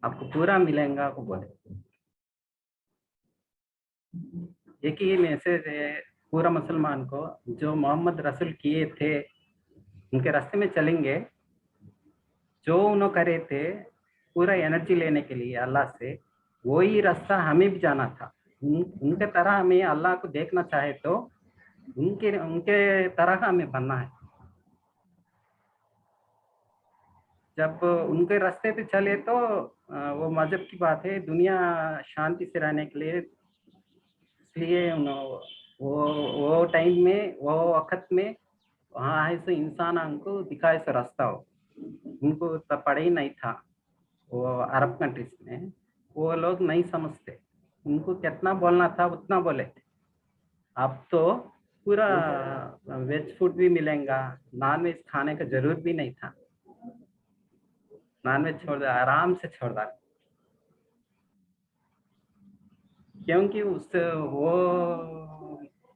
आपको पूरा मिलेगा वो बोले। एक ही मैसेज है पूरा मुसलमान को, जो मोहम्मद रसूल किए थे उनके रास्ते में चलेंगे, जो उन्होंने करे थे पूरा एनर्जी लेने के लिए अल्लाह से, वही रास्ता हमें भी जाना था। उनके तरह हमें अल्लाह को देखना चाहे तो उनके तरह हमें बनना है। जब उनके रास्ते पे चले तो वो मजहब की बात है, दुनिया शांति से रहने के लिए, इसलिए वो टाइम में वो वक्त में वहाँ ऐसे इंसान को दिखाए से रास्ता हो। उनको तो पढ़ा ही नहीं था, वो अरब कंट्रीज में वो लोग नहीं समझते, उनको कितना बोलना था उतना बोले थे। अब तो पूरा वेज फूड भी मिलेगा, नॉन वेज खाने का जरूरत भी नहीं था, नॉन वेज छोड़ दिया, आराम से छोड़ दिया, क्योंकि उस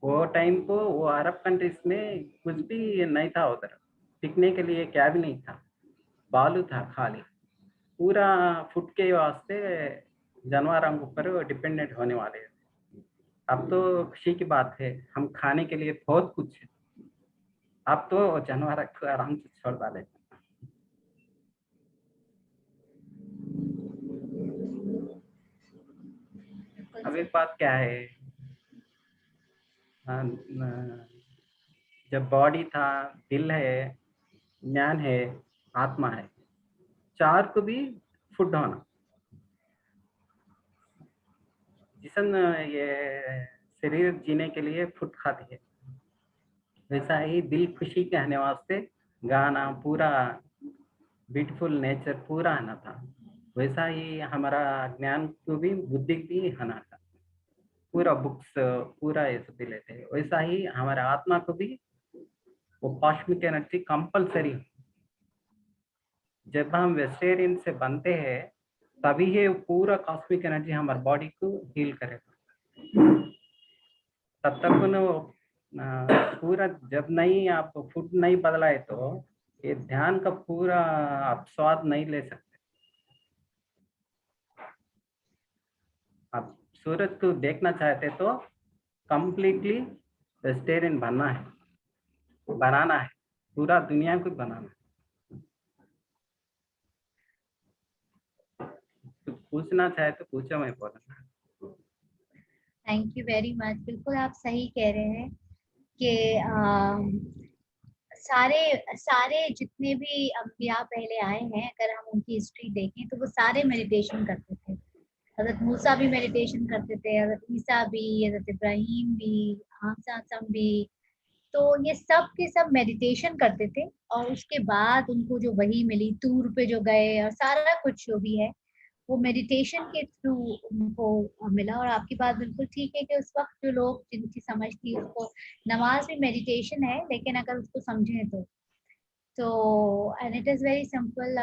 वो टाइम को वो अरब कंट्रीज में कुछ भी नहीं था, उधर टिकने के लिए क्या भी नहीं था, बालू था खाली, पूरा फूड के वास्ते जानवरों के ऊपर डिपेंडेंट होने वाले हैं। अब तो खुशी की बात है, हम खाने के लिए बहुत कुछ है, अब तो जानवर को आराम से छोड़ डाले। अब एक बात क्या है, जब बॉडी था, दिल है, ज्ञान है, आत्मा है, चार को भी फूड होना। जिसन ये शरीर जीने के लिए फूड खाती है, वैसा ही दिल खुशी कहने वास्ते गाना, पूरा ब्यूटीफुल नेचर पूरा आना था। वैसा ही हमारा ज्ञान को भी, बुद्धि भी आना था, पूरा बुक्स पूरा ये सब लेते हैं। वैसा ही हमारा आत्मा को भी वो कॉस्मिक एनर्जी कंपलसरी। जब हम वेजिटेरियन से बनते हैं तभी है पूरा कॉस्मिक एनर्जी हमारे बॉडी को हील करेगा। तब तक पूरा जब नहीं आप फूड नहीं बदलाए तो ये ध्यान का पूरा आप स्वाद नहीं ले सकते। आप सूरज को देखना चाहते तो कंप्लीटली वेजिटेरियन बनना है, बनाना है, पूरा दुनिया को बनाना है। तो पूछना चाहे तो पूछो, मैं बोलूँगा। Thank you very much. बिल्कुल आप सही कह रहे हैं कि सारे जितने भी अंबिया पहले आए हैं, अगर हम उनकी हिस्ट्री देखें तो वो सारे मेडिटेशन करते थे। हज़रत मूसा भी मेडिटेशन करते थे, हज़रत ईसा भी, हज़रत इब्राहिम भी, आसम भी, तो ये सब के सब मेडिटेशन करते थे। और उसके बाद उनको जो वही मिली, तूर पे जो गए और सारा कुछ जो भी है वो मेडिटेशन के थ्रू उनको मिला। और आपकी बात बिल्कुल ठीक है कि उस वक्त जो लोग जिनकी समझ थी, उसको नमाज भी मेडिटेशन है, लेकिन अगर उसको समझें तो and it is very simple.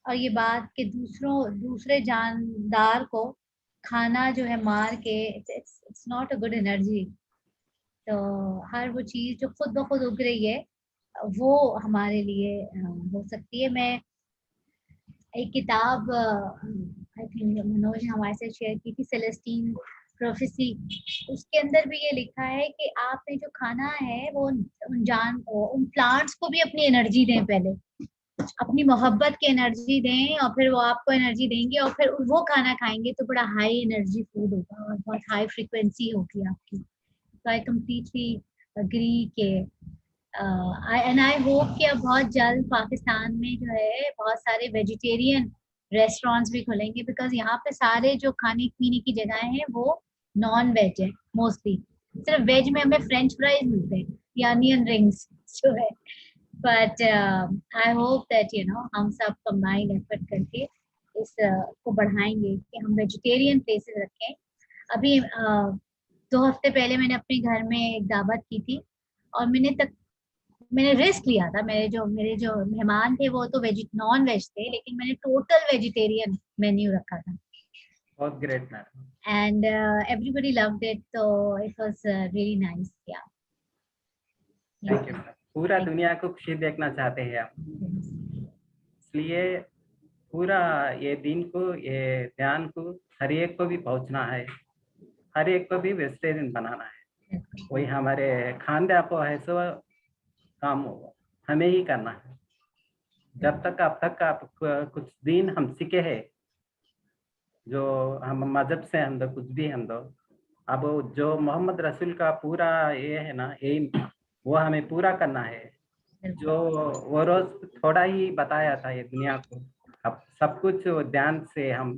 और ये बात कि दूसरे जानदार को खाना जो है मार के, it's not a good energy. तो हर वो चीज़ जो खुद ब खुद उग रही है वो हमारे लिए हो सकती है। मैं एक किताब आई थिंक मनोज ने हमारे साथ शेयर की थी, सेलेस्टीन प्रोफेसी, उसके अंदर भी ये लिखा है कि आपने जो खाना है वो उन प्लांट्स को भी अपनी एनर्जी दें, पहले अपनी मोहब्बत की एनर्जी दें और फिर वो आपको एनर्जी देंगे और फिर वो खाना खाएंगे तो बड़ा हाई एनर्जी फूड होगा और बहुत हाई फ्रीक्वेंसी होगी आपकी। तो आई कम्प्लीटली अग्री के एंड आई होप कि अब बहुत जल्द पाकिस्तान में जो है बहुत सारे वेजिटेरियन रेस्टोरेंट्स भी खुलेंगे, बिकॉज यहाँ पे सारे जो खाने पीने की जगहें हैं वो नॉन वेज है मोस्टली। सिर्फ वेज में हमें फ्रेंच फ्राइज मिलते हैं या अनियन रिंग्स जो है। बट आई होप दैट हम सब कंबाइंड एफर्ट करके इस को बढ़ाएंगे कि हम वेजिटेरियन प्लेसेस रखें। अभी 2 हफ्ते पहले मैंने अपने घर में एक दावत की थी और मैंने रिस्क लिया था। मेरे जो मेहमान थे वो तो नॉन वेज थे, लेकिन मैंने टोटल वेजिटेरियन मेन्यू रखा था बहुत great ma'am. And everybody loved it, तो इट वाज रियली नाइस। या थैंक यू। पूरा दुनिया को खुशी देखना चाहते हैं हम, इसलिए पूरा ये दिन को, ये ध्यान को हर एक को भी पहुंचना है, हर एक को भी वेजिटेरियन बनाना है। वही हमारे खानदान को है, सो काम हमें ही करना है। जब तक अब तक आप कुछ दिन हम सीखे हैं, जो हम मजहब से हम दो कुछ भी हम दो, अब जो मोहम्मद रसूल का पूरा ये है ना एम, वो हमें पूरा करना है। जो वो रोज थोड़ा ही बताया था ये दुनिया को, अब सब कुछ ध्यान से हम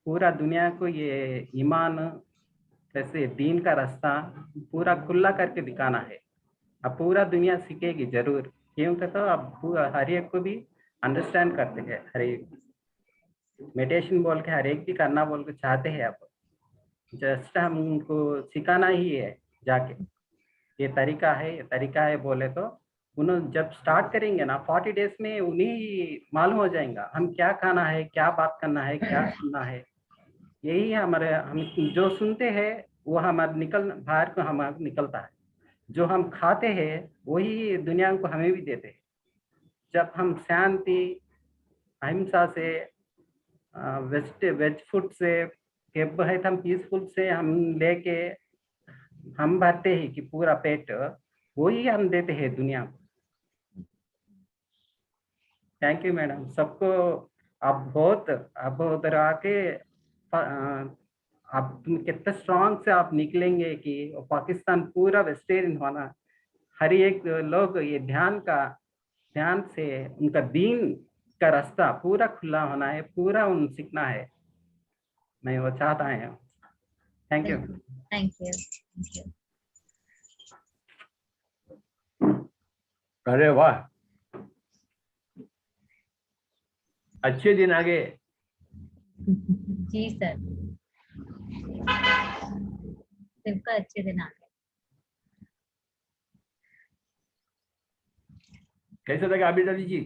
पूरा दुनिया को ये ईमान जैसे दीन का रास्ता पूरा खुला करके दिखाना है। अब पूरा दुनिया सीखेगी जरूर, क्योंकि तो अब हर एक को भी अंडरस्टैंड करते हैं, हर एक मेडिटेशन बोल के हर एक भी करना बोल के चाहते हैं। अब जस्ट हम उनको सिखाना ही है जाके, ये तरीका है, ये तरीका है बोले तो उन्होंने जब स्टार्ट करेंगे ना 40 डेज में उन्हें मालूम हो जाएगा हम क्या खाना है, क्या बात करना है, क्या सुनना है। यही हमारे हम जो सुनते हैं वो हमारे बाहर को हमारे निकलता है, जो हम खाते हैं वही दुनिया को हमें भी देते हैं। जब हम शांति अहिंसा से वेज फूड से हम पीसफुल से हम लेके हम भरते हैं कि पूरा पेट, वही हम देते हैं दुनिया को। थैंक यू मैडम सबको। अब उधर आके आप कितने स्ट्रांग से आप निकलेंगे कि पाकिस्तान पूरा वेजिटेरियन होना, हर एक लोग ये ध्यान से उनका दीन का रास्ता पूरा खुला होना है, पूरा उन सीखना है, मैं वो चाहता हूँ। Thank you. Thank you. अरे वाह, अच्छे दिन आगे। जी सर, सबका अच्छे दिन आगे। कैसा लगा आबिद अली जी?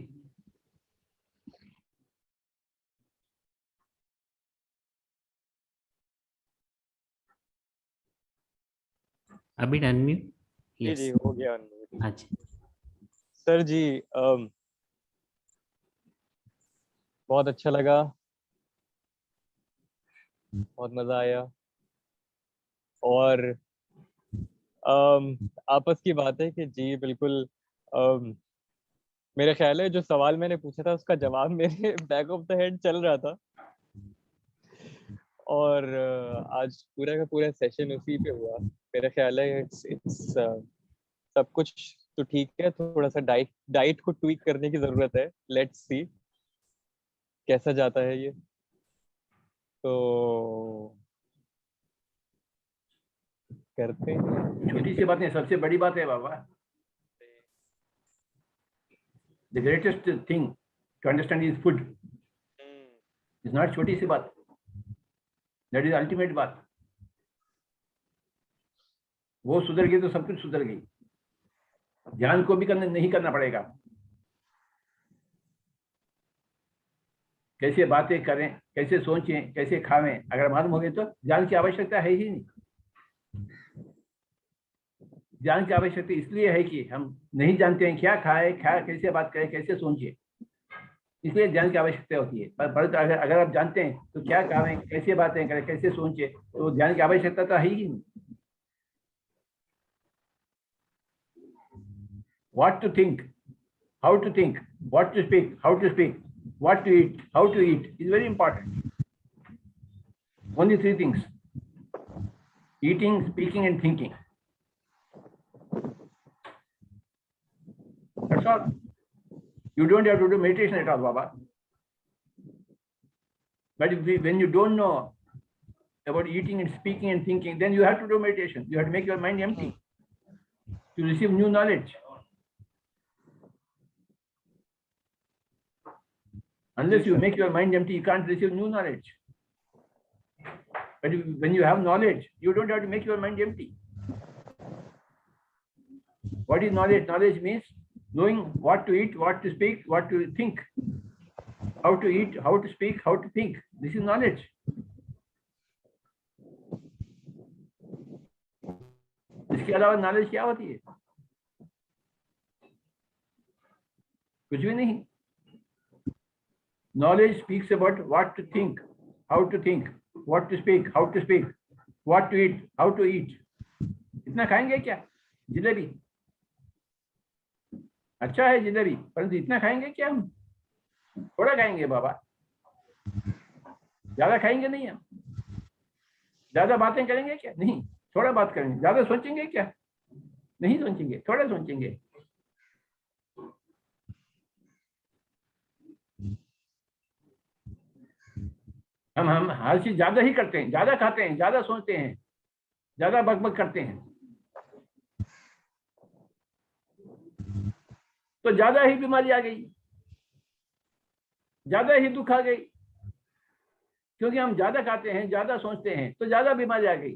अभी अनम्यूट। जी जी हो गया अनम्यूट। हाँ जी सर जी बहुत अच्छा लगा, बहुत मजा आया और आपस की बात है कि जी बिल्कुल मेरा ख्याल है जो सवाल मैंने पूछा था उसका जवाब मेरे बैक ऑफ द हेड चल रहा था और आज पूरा का पूरा सेशन उसी पे हुआ। मेरा ख्याल है इट्स सब कुछ तो ठीक है, थोड़ा सा डाइट को ट्वीक करने की जरूरत है। लेट्स सी कैसा जाता है ये। तो करते हैं। छोटी सी बात नहीं, सबसे बड़ी बात है बाबा। The greatest thing to understand is food. It's not छोटी सी बात, that is ultimate बात। वो सुधर गई तो सब कुछ सुधर गई। ध्यान को भी नहीं करना पड़ेगा। कैसे बातें करें, कैसे सोचें, कैसे खावें, अगर मालूम हो गए तो ध्यान की आवश्यकता है ही नहीं। ध्यान की आवश्यकता इसलिए है कि हम नहीं जानते हैं क्या खाए, कैसे बात करें, कैसे सोचिए, इसलिए ध्यान की आवश्यकता होती है। पर अगर आप जानते हैं तो क्या खाएं, कैसे बातें करें, कैसे सोचिए, तो ध्यान की आवश्यकता तो है ही नहीं। What to think, how to think, what to speak, how to speak, what to eat, how to eat is very important. Only 3 things: eating, speaking, and thinking. That's all. You don't have to do meditation at all, Baba. But when you don't know about eating and speaking and thinking, then you have to do meditation. You have to make your mind empty to receive new knowledge. Unless you make your mind empty, you can't receive new knowledge. But when you have knowledge, you don't have to make your mind empty. What is knowledge? Knowledge means knowing what to eat, what to speak, what to think, how to eat, how to speak, how to think. This is knowledge. इसके अलावा knowledge क्या होती है? कुछ भी नहीं. Knowledge speaks about what to think, how to think, what to speak, how to speak, what to eat, how to eat. इतना खाएंगे क्या? जलेबी अच्छा है जलेबी, परंतु इतना खाएंगे क्या हम? थोड़ा खाएंगे बाबा, ज्यादा खाएंगे नहीं हम. ज्यादा बातें करेंगे क्या? नहीं, थोड़ा बात करेंगे. ज्यादा सोचेंगे क्या? नहीं सोचेंगे, थोड़ा सोचेंगे. हम हर चीज ज्यादा ही करते हैं, ज्यादा खाते हैं, ज्यादा सोचते हैं, ज्यादा बकबक करते हैं, तो ज्यादा ही बीमारी आ गई, ज्यादा ही दुख आ गई. क्योंकि हम ज्यादा खाते हैं, ज्यादा सोचते हैं, तो ज्यादा बीमारी आ गई.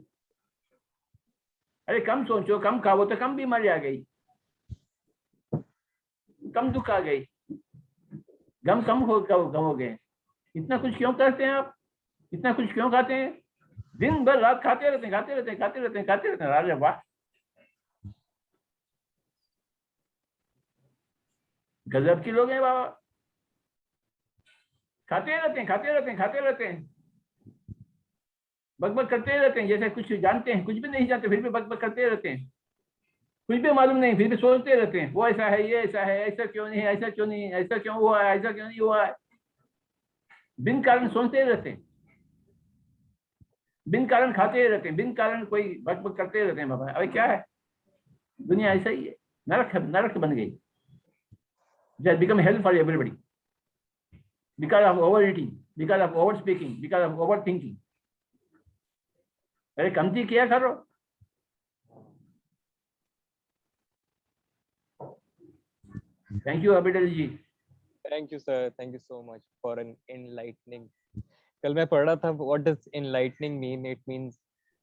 अरे कम सोचो, कम खाओ, तो कम बीमारी आ गई, कम दुख आ गई, गम कम हो गए. इतना कुछ क्यों करते हैं आप? इतना कुछ क्यों खाते हैं? दिन भर रात खाते रहते हैं, खाते रहते हैं, खाते रहते हैं, खाते रहते हैं. अरे वाह, गजब के लोग हैं बाबा. खाते रहते हैं, खाते रहते हैं, खाते रहते हैं, बकबक करते रहते हैं, जैसे कुछ जानते हैं. कुछ भी नहीं जानते, फिर भी बकबक करते रहते हैं. कुछ भी मालूम नहीं, फिर भी सोचते रहते हैं. वो ऐसा है, ये ऐसा है, ऐसा क्यों नहीं है, ऐसा क्यों नहीं है, ऐसा क्यों हुआ है, ऐसा क्यों नहीं हुआ है. बिन कारण सोचते रहते हैं, बिन कारण खाते रहते हैं, बिन कारण कोई बकबक करते रहते हैं बाबा. अरे क्या है, दुनिया ऐसा ही है. नरक नरक बन गई. Just become hell for everybody because of overeating, because of over speaking, because of overthinking. अरे कमती किया करो. Thank you Abidal ji. Thank you sir, thank you so much for an enlightening. कल मैं पढ़ रहा था, what does enlightening mean? It means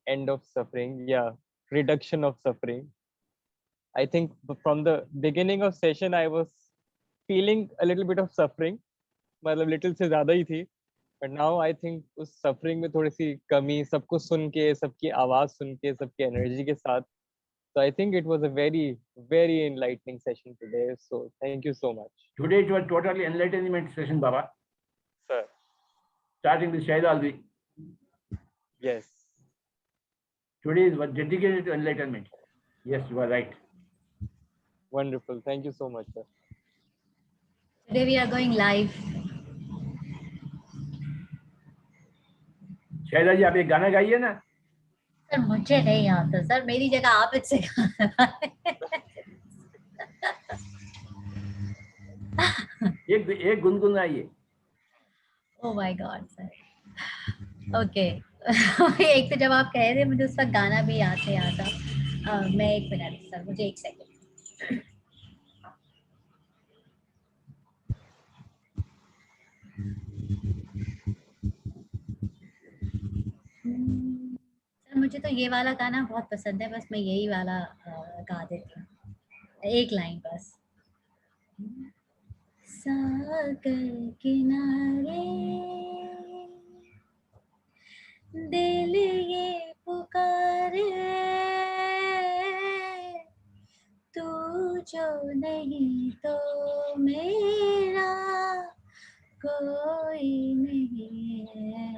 end of suffering, yeah, reduction of suffering. I think from the beginning of session I was feeling a little bit of suffering, मतलब little से ज्यादा ही थी. But now I think उस suffering में थोड़ी सी कमी, सबको सुन के, सबकी आवाज सुन के, सबकी energy के साथ. So I think it was a very, very enlightening session today. So thank you so much. Today it was totally enlightenment session, Baba. Sir. Starting with Shahid Alvi. Yes. Today was dedicated to enlightenment. Yes, you are right. Wonderful. Thank you so much, sir. Today we are going live. शायदा जी आप एक गाना गाइए ना. Sir मुझे नहीं आता sir, मेरी जगह आप इससे एक गुनगुनाइए. Oh my God sir. Okay. एक तो जब आप कह रहे मुझे उस वक्त गाना भी याद नहीं आता. मैं एक मिनट सर, मुझे एक सेकंड. सर मुझे तो ये वाला गाना बहुत पसंद है, बस मैं यही वाला गा देती हूँ, एक लाइन बस. सागर किनारे दिल ये पुकारे, तू जो नहीं तो मेरा कोई नहीं है.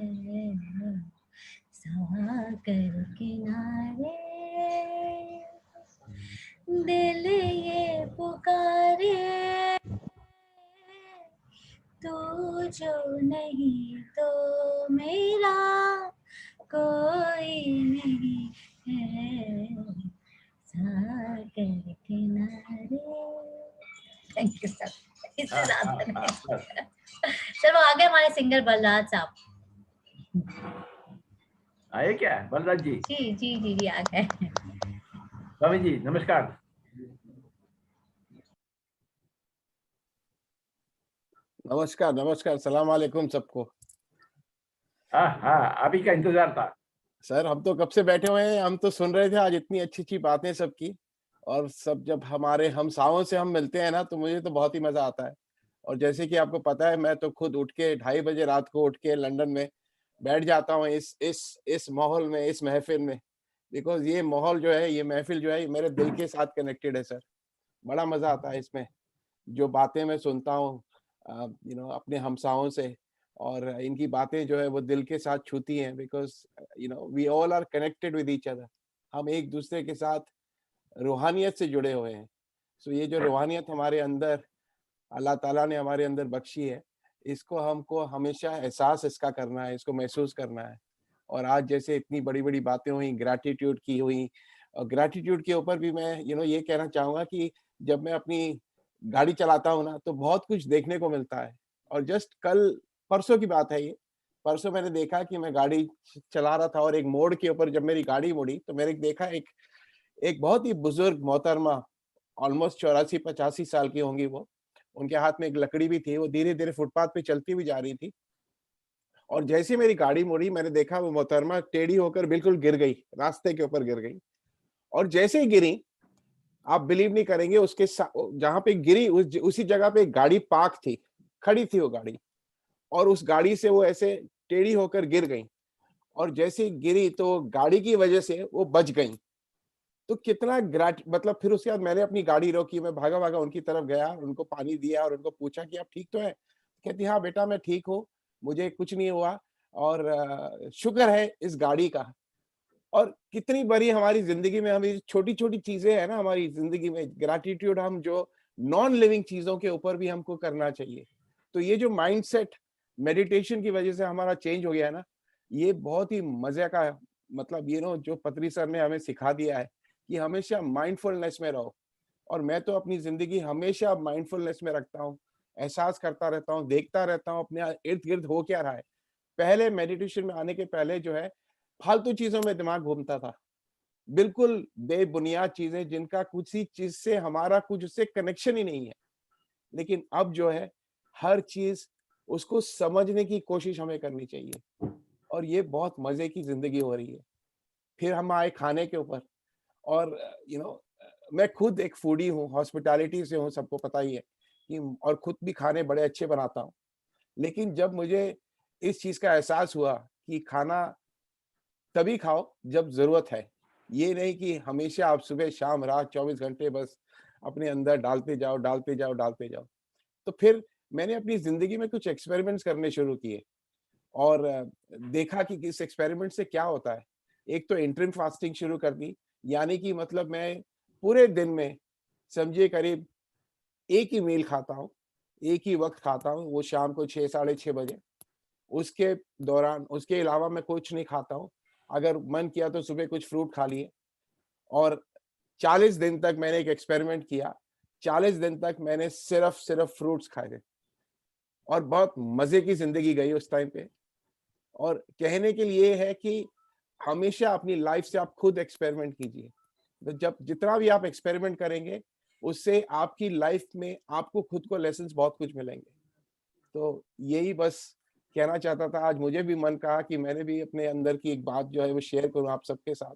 सागर किनारे दिल ये पुकारे, तू जो नहीं तो मेरा कोई नहीं है. सागर किनारे. Thank you sir. इससे ज्यादा नहीं. सर वो आ गए हमारे सिंगर बलराज साहब. आए क्या बलराज जी? जी जी जी जी आ गए. स्वामी जी नमस्कार. नमस्कार नमस्कार, सलाम वालेकुम सबको। हाँ हाँ, आप ही का इंतजार था। सर हम तो कब से बैठे हुए हैं, हम तो सुन रहे थे आज इतनी अच्छी अच्छी बातें सबकी, और सब जब हमारे हमसाओं से हम मिलते हैं ना तो मुझे तो बहुत ही मजा आता है। और जैसे कि आपको पता है, मैं तो खुद उठ के 2:30 बजे रात को उठ के लंदन में बैठ जाता हूँ इस माहौल में, इस महफिल में, बिकॉज ये माहौल जो है, ये महफिल जो है, ये मेरे दिल के साथ कनेक्टेड है सर। बड़ा मजा आता है इसमें, जो बातें मैं सुनता हूँ अपने हमसाओं से, और इनकी बातें जो है वो दिल के साथ छूती हैं, because we all are connected with each other. हम एक दूसरे के साथ रूहानियत से जुड़े हुए हैं। सो ये जो रूहानियत हमारे अंदर अल्लाह ताला ने हमारे अंदर बख्शी है, इसको हमको हमेशा एहसास इसका करना है, इसको महसूस करना है। और आज जैसे इतनी बड़ी बड़ी बातें हुई, ग्रैटिट्यूड की हुई, और ग्रैटिट्यूड के ऊपर भी मैं ये कहना चाहूँगा कि जब मैं अपनी गाड़ी चलाता हूँ ना, तो बहुत कुछ देखने को मिलता है। और जस्ट परसों की बात है ये, परसों मैंने देखा कि मैं गाड़ी चला रहा था और एक मोड़ के ऊपर जब मेरी गाड़ी मुड़ी तो मैंने देखा एक बहुत ही बुजुर्ग मोहतरमा, ऑलमोस्ट 84-85 साल की होंगी वो, उनके हाथ में एक लकड़ी भी थी, वो धीरे धीरे फुटपाथ पे चलती हुई जा रही थी। और जैसे मेरी गाड़ी मुड़ी, मैंने देखा वो मोहतरमा टेढ़ी होकर बिल्कुल गिर गई, रास्ते के ऊपर गिर गई। और जैसे ही गिरी, आप बिलीव नहीं करेंगे, उसके जहां पे गिरी उसी जगह पे एक गाड़ी पार्क थी, खड़ी थी वो गाड़ी, और उस गाड़ी से वो ऐसे टेढ़ी होकर गिर गई। और जैसे ही गिरी तो गाड़ी की वजह से वो बच गई। तो कितना मतलब फिर उसके बाद मैंने अपनी गाड़ी रोकी, मैं भागा भागा उनकी तरफ गया, उनको पानी दिया और उनको पूछा कि आप ठीक तो है? कहती हाँ बेटा मैं ठीक हूँ, मुझे कुछ नहीं हुआ, और शुक्र है इस गाड़ी का। और कितनी बड़ी हमारी जिंदगी में हमें छोटी छोटी चीजें है ना, हमारी जिंदगी में ग्रैटिट्यूड हम जो नॉन लिविंग चीजों के ऊपर भी हमको करना चाहिए। तो ये जो माइंडसेट मेडिटेशन की वजह से हमारा चेंज हो गया है ना, ये बहुत ही मजे का, मतलब जो पत्री सर ने हमें सिखा दिया है कि हमेशा माइंडफुलनेस में रहो। और मैं तो अपनी जिंदगी हमेशा माइंडफुलनेस में रखता हूँ, एहसास करता रहता हूँ, देखता रहता हूँ अपने इर्द गिर्द हो क्या रहा है। पहले मेडिटेशन में आने के पहले जो है फालतू चीजों में दिमाग घूमता था, बिल्कुल बेबुनियाद चीजें जिनका किसी चीज से हमारा कुछ उससे कनेक्शन ही नहीं है। लेकिन अब जो है हर चीज उसको समझने की कोशिश हमें करनी चाहिए, और ये बहुत मजे की जिंदगी हो रही है। फिर हम आए खाने के ऊपर, और मैं खुद एक फूडी हूँ, हॉस्पिटैलिटी से हूँ, सबको पता ही है कि, और खुद भी खाने बड़े अच्छे बनाता हूँ। लेकिन जब मुझे इस चीज का एहसास हुआ कि खाना तभी खाओ जब जरूरत है, ये नहीं कि हमेशा आप सुबह शाम रात 24 घंटे बस अपने अंदर डालते जाओ डालते जाओ डालते जाओ। तो फिर मैंने अपनी जिंदगी में कुछ एक्सपेरिमेंट्स करने शुरू किए, और देखा कि इस एक्सपेरिमेंट से क्या होता है। एक तो इंटरमिटेंट फास्टिंग शुरू कर दी, यानी कि मतलब मैं पूरे दिन में समझिए करीब एक ही मील खाता हूँ, एक ही वक्त खाता हूँ, वो शाम को 6 साढ़े 6 बजे। उसके दौरान उसके अलावा मैं कुछ नहीं खाता हूँ। अगर मन किया तो सुबह कुछ फ्रूट खा लिए। और 40 दिन तक मैंने एक एक्सपेरिमेंट किया, 40 दिन तक मैंने सिर्फ फ्रूट्स खाए थे, और बहुत मजे की जिंदगी गई उस टाइम पे। और कहने के लिए है कि हमेशा अपनी लाइफ से आप खुद एक्सपेरिमेंट कीजिए। तो जब जितना भी आप एक्सपेरिमेंट करेंगे, उससे आपकी लाइफ में आपको खुद को लेसन्स बहुत कुछ मिलेंगे। तो यही बस कहना चाहता था। आज मुझे भी मन कहा कि मैंने भी अपने अंदर की एक बात जो है वो शेयर करूं आप सबके साथ।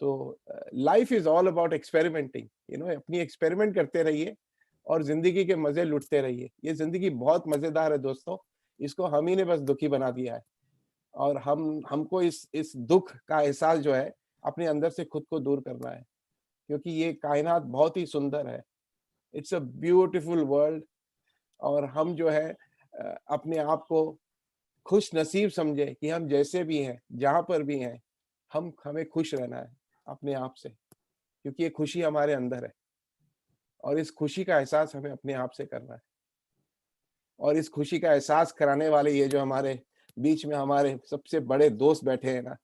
तो life is all about experimenting, अपनी एक्सपेरिमेंट करते रहिए और जिंदगी के मजे लुटते रहिए। ये जिंदगी बहुत मजेदार है दोस्तों, इसको हम ही ने बस दुखी बना दिया है। और हमको इस दुख का एहसास जो है अपने अंदर से खुद को दूर करना है, क्योंकि ये कायनात बहुत ही सुंदर है। It's a beautiful world. और हम जो है अपने आप को खुश नसीब समझे कि हम जैसे भी हैं, जहां पर भी हैं, हमें खुश रहना है अपने आप से, क्योंकि ये खुशी हमारे अंदर है, और इस खुशी का एहसास हमें अपने आप से करना है। और इस खुशी का एहसास कराने वाले ये जो हमारे बीच में हमारे सबसे बड़े दोस्त बैठे हैं ना,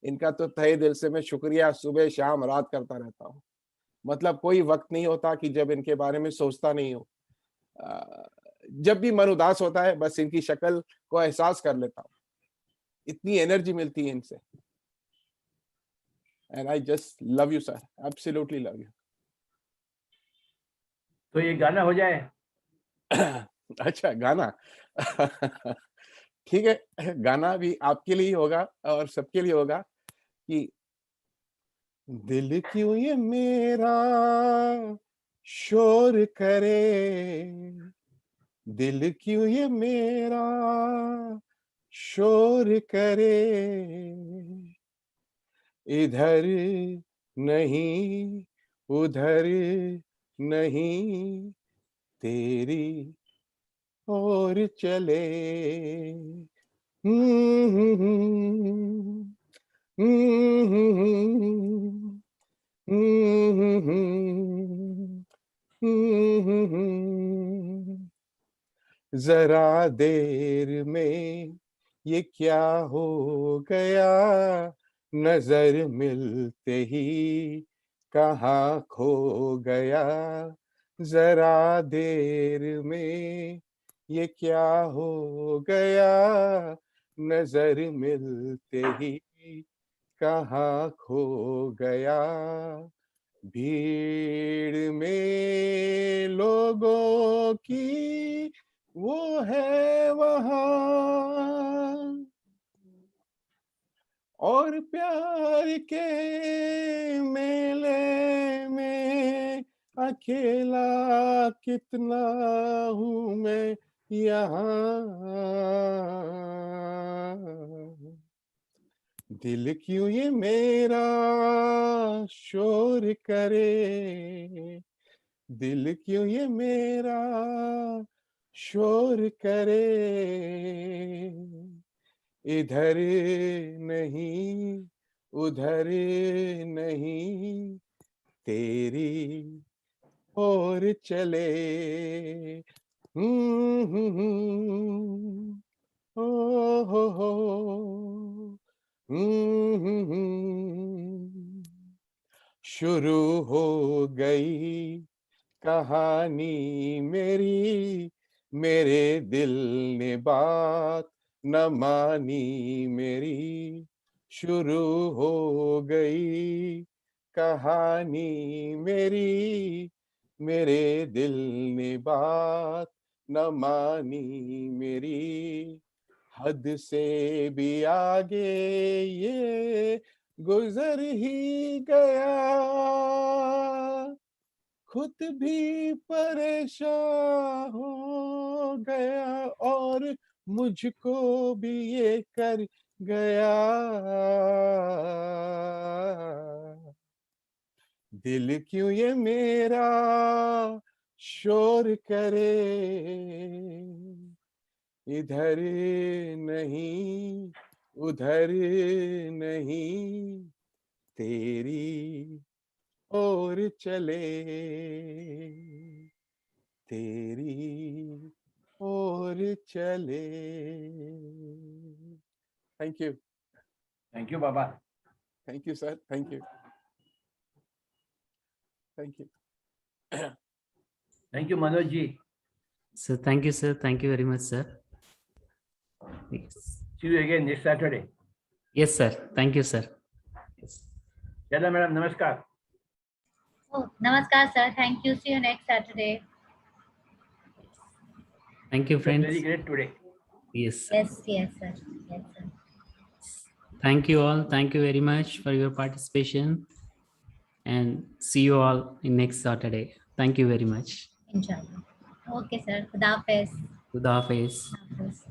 इनका तो तहे दिल से मैं शुक्रिया सुबह शाम रात करता रहता हूँ। मतलब कोई वक्त नहीं होता कि जब इनके बारे में सोचता नहीं हो। जब भी मन उदास होता है, बस इनकी शक्ल को एहसास कर लेता हूँ, इतनी एनर्जी मिलती है इनसे। And I just love you sir, absolutely love you. तो ये गाना हो जाए। अच्छा, गाना। ठीक है, गाना भी आपके लिए ही होगा और सबके लिए होगा कि दिल क्यों ये मेरा शोर करे, दिल क्यों ये मेरा शोर करे, इधर नहीं उधर नहीं तेरी ओर चले। जरा देर में ये क्या हो गया, नजर मिलते ही कहाँ खो गया, जरा देर में ये क्या हो गया, नजर मिलते ही कहाँ खो गया, भीड़ में लोगों की वो है वहाँ, और प्यार के मेले में अकेला कितना हूँ मैं यहाँ, दिल क्यों ये मेरा शोर करे, दिल क्यों ये मेरा शोर करे, इधर नहीं उधर नहीं तेरी ओर चले। ओ हो शुरू हो गई कहानी मेरी, मेरे दिल ने बात न मानी मेरी, शुरू हो गई कहानी मेरी, मेरे दिल ने बात न मानी मेरी, हद से भी आगे ये गुजर ही गया, खुद भी परेशान हो गया और मुझको भी ये कर गया, दिल क्यों ये मेरा शोर करे, इधर नहीं उधर नहीं तेरी ओर चले, तेरी ओर चले। Thank you. थैंक यू बाबा। Thank you sir, thank you, thank you. Thank you Manoj ji. So thank you, sir. Thank you very much, sir. Yes. See you again next Saturday. Yes, sir. Thank you, sir. Yes. चला madam, नमस्कार। Oh, namaskar, sir. Thank you. See you next Saturday. Thank you, friends. Very great today. Yes, sir. Yes, sir. Yes, sir. Thank you all. Thank you very much for your participation. And see you all in next Saturday. Thank you very much. Inshallah. Okay, sir. Khuda Hafiz. Khuda Hafiz. Hafiz.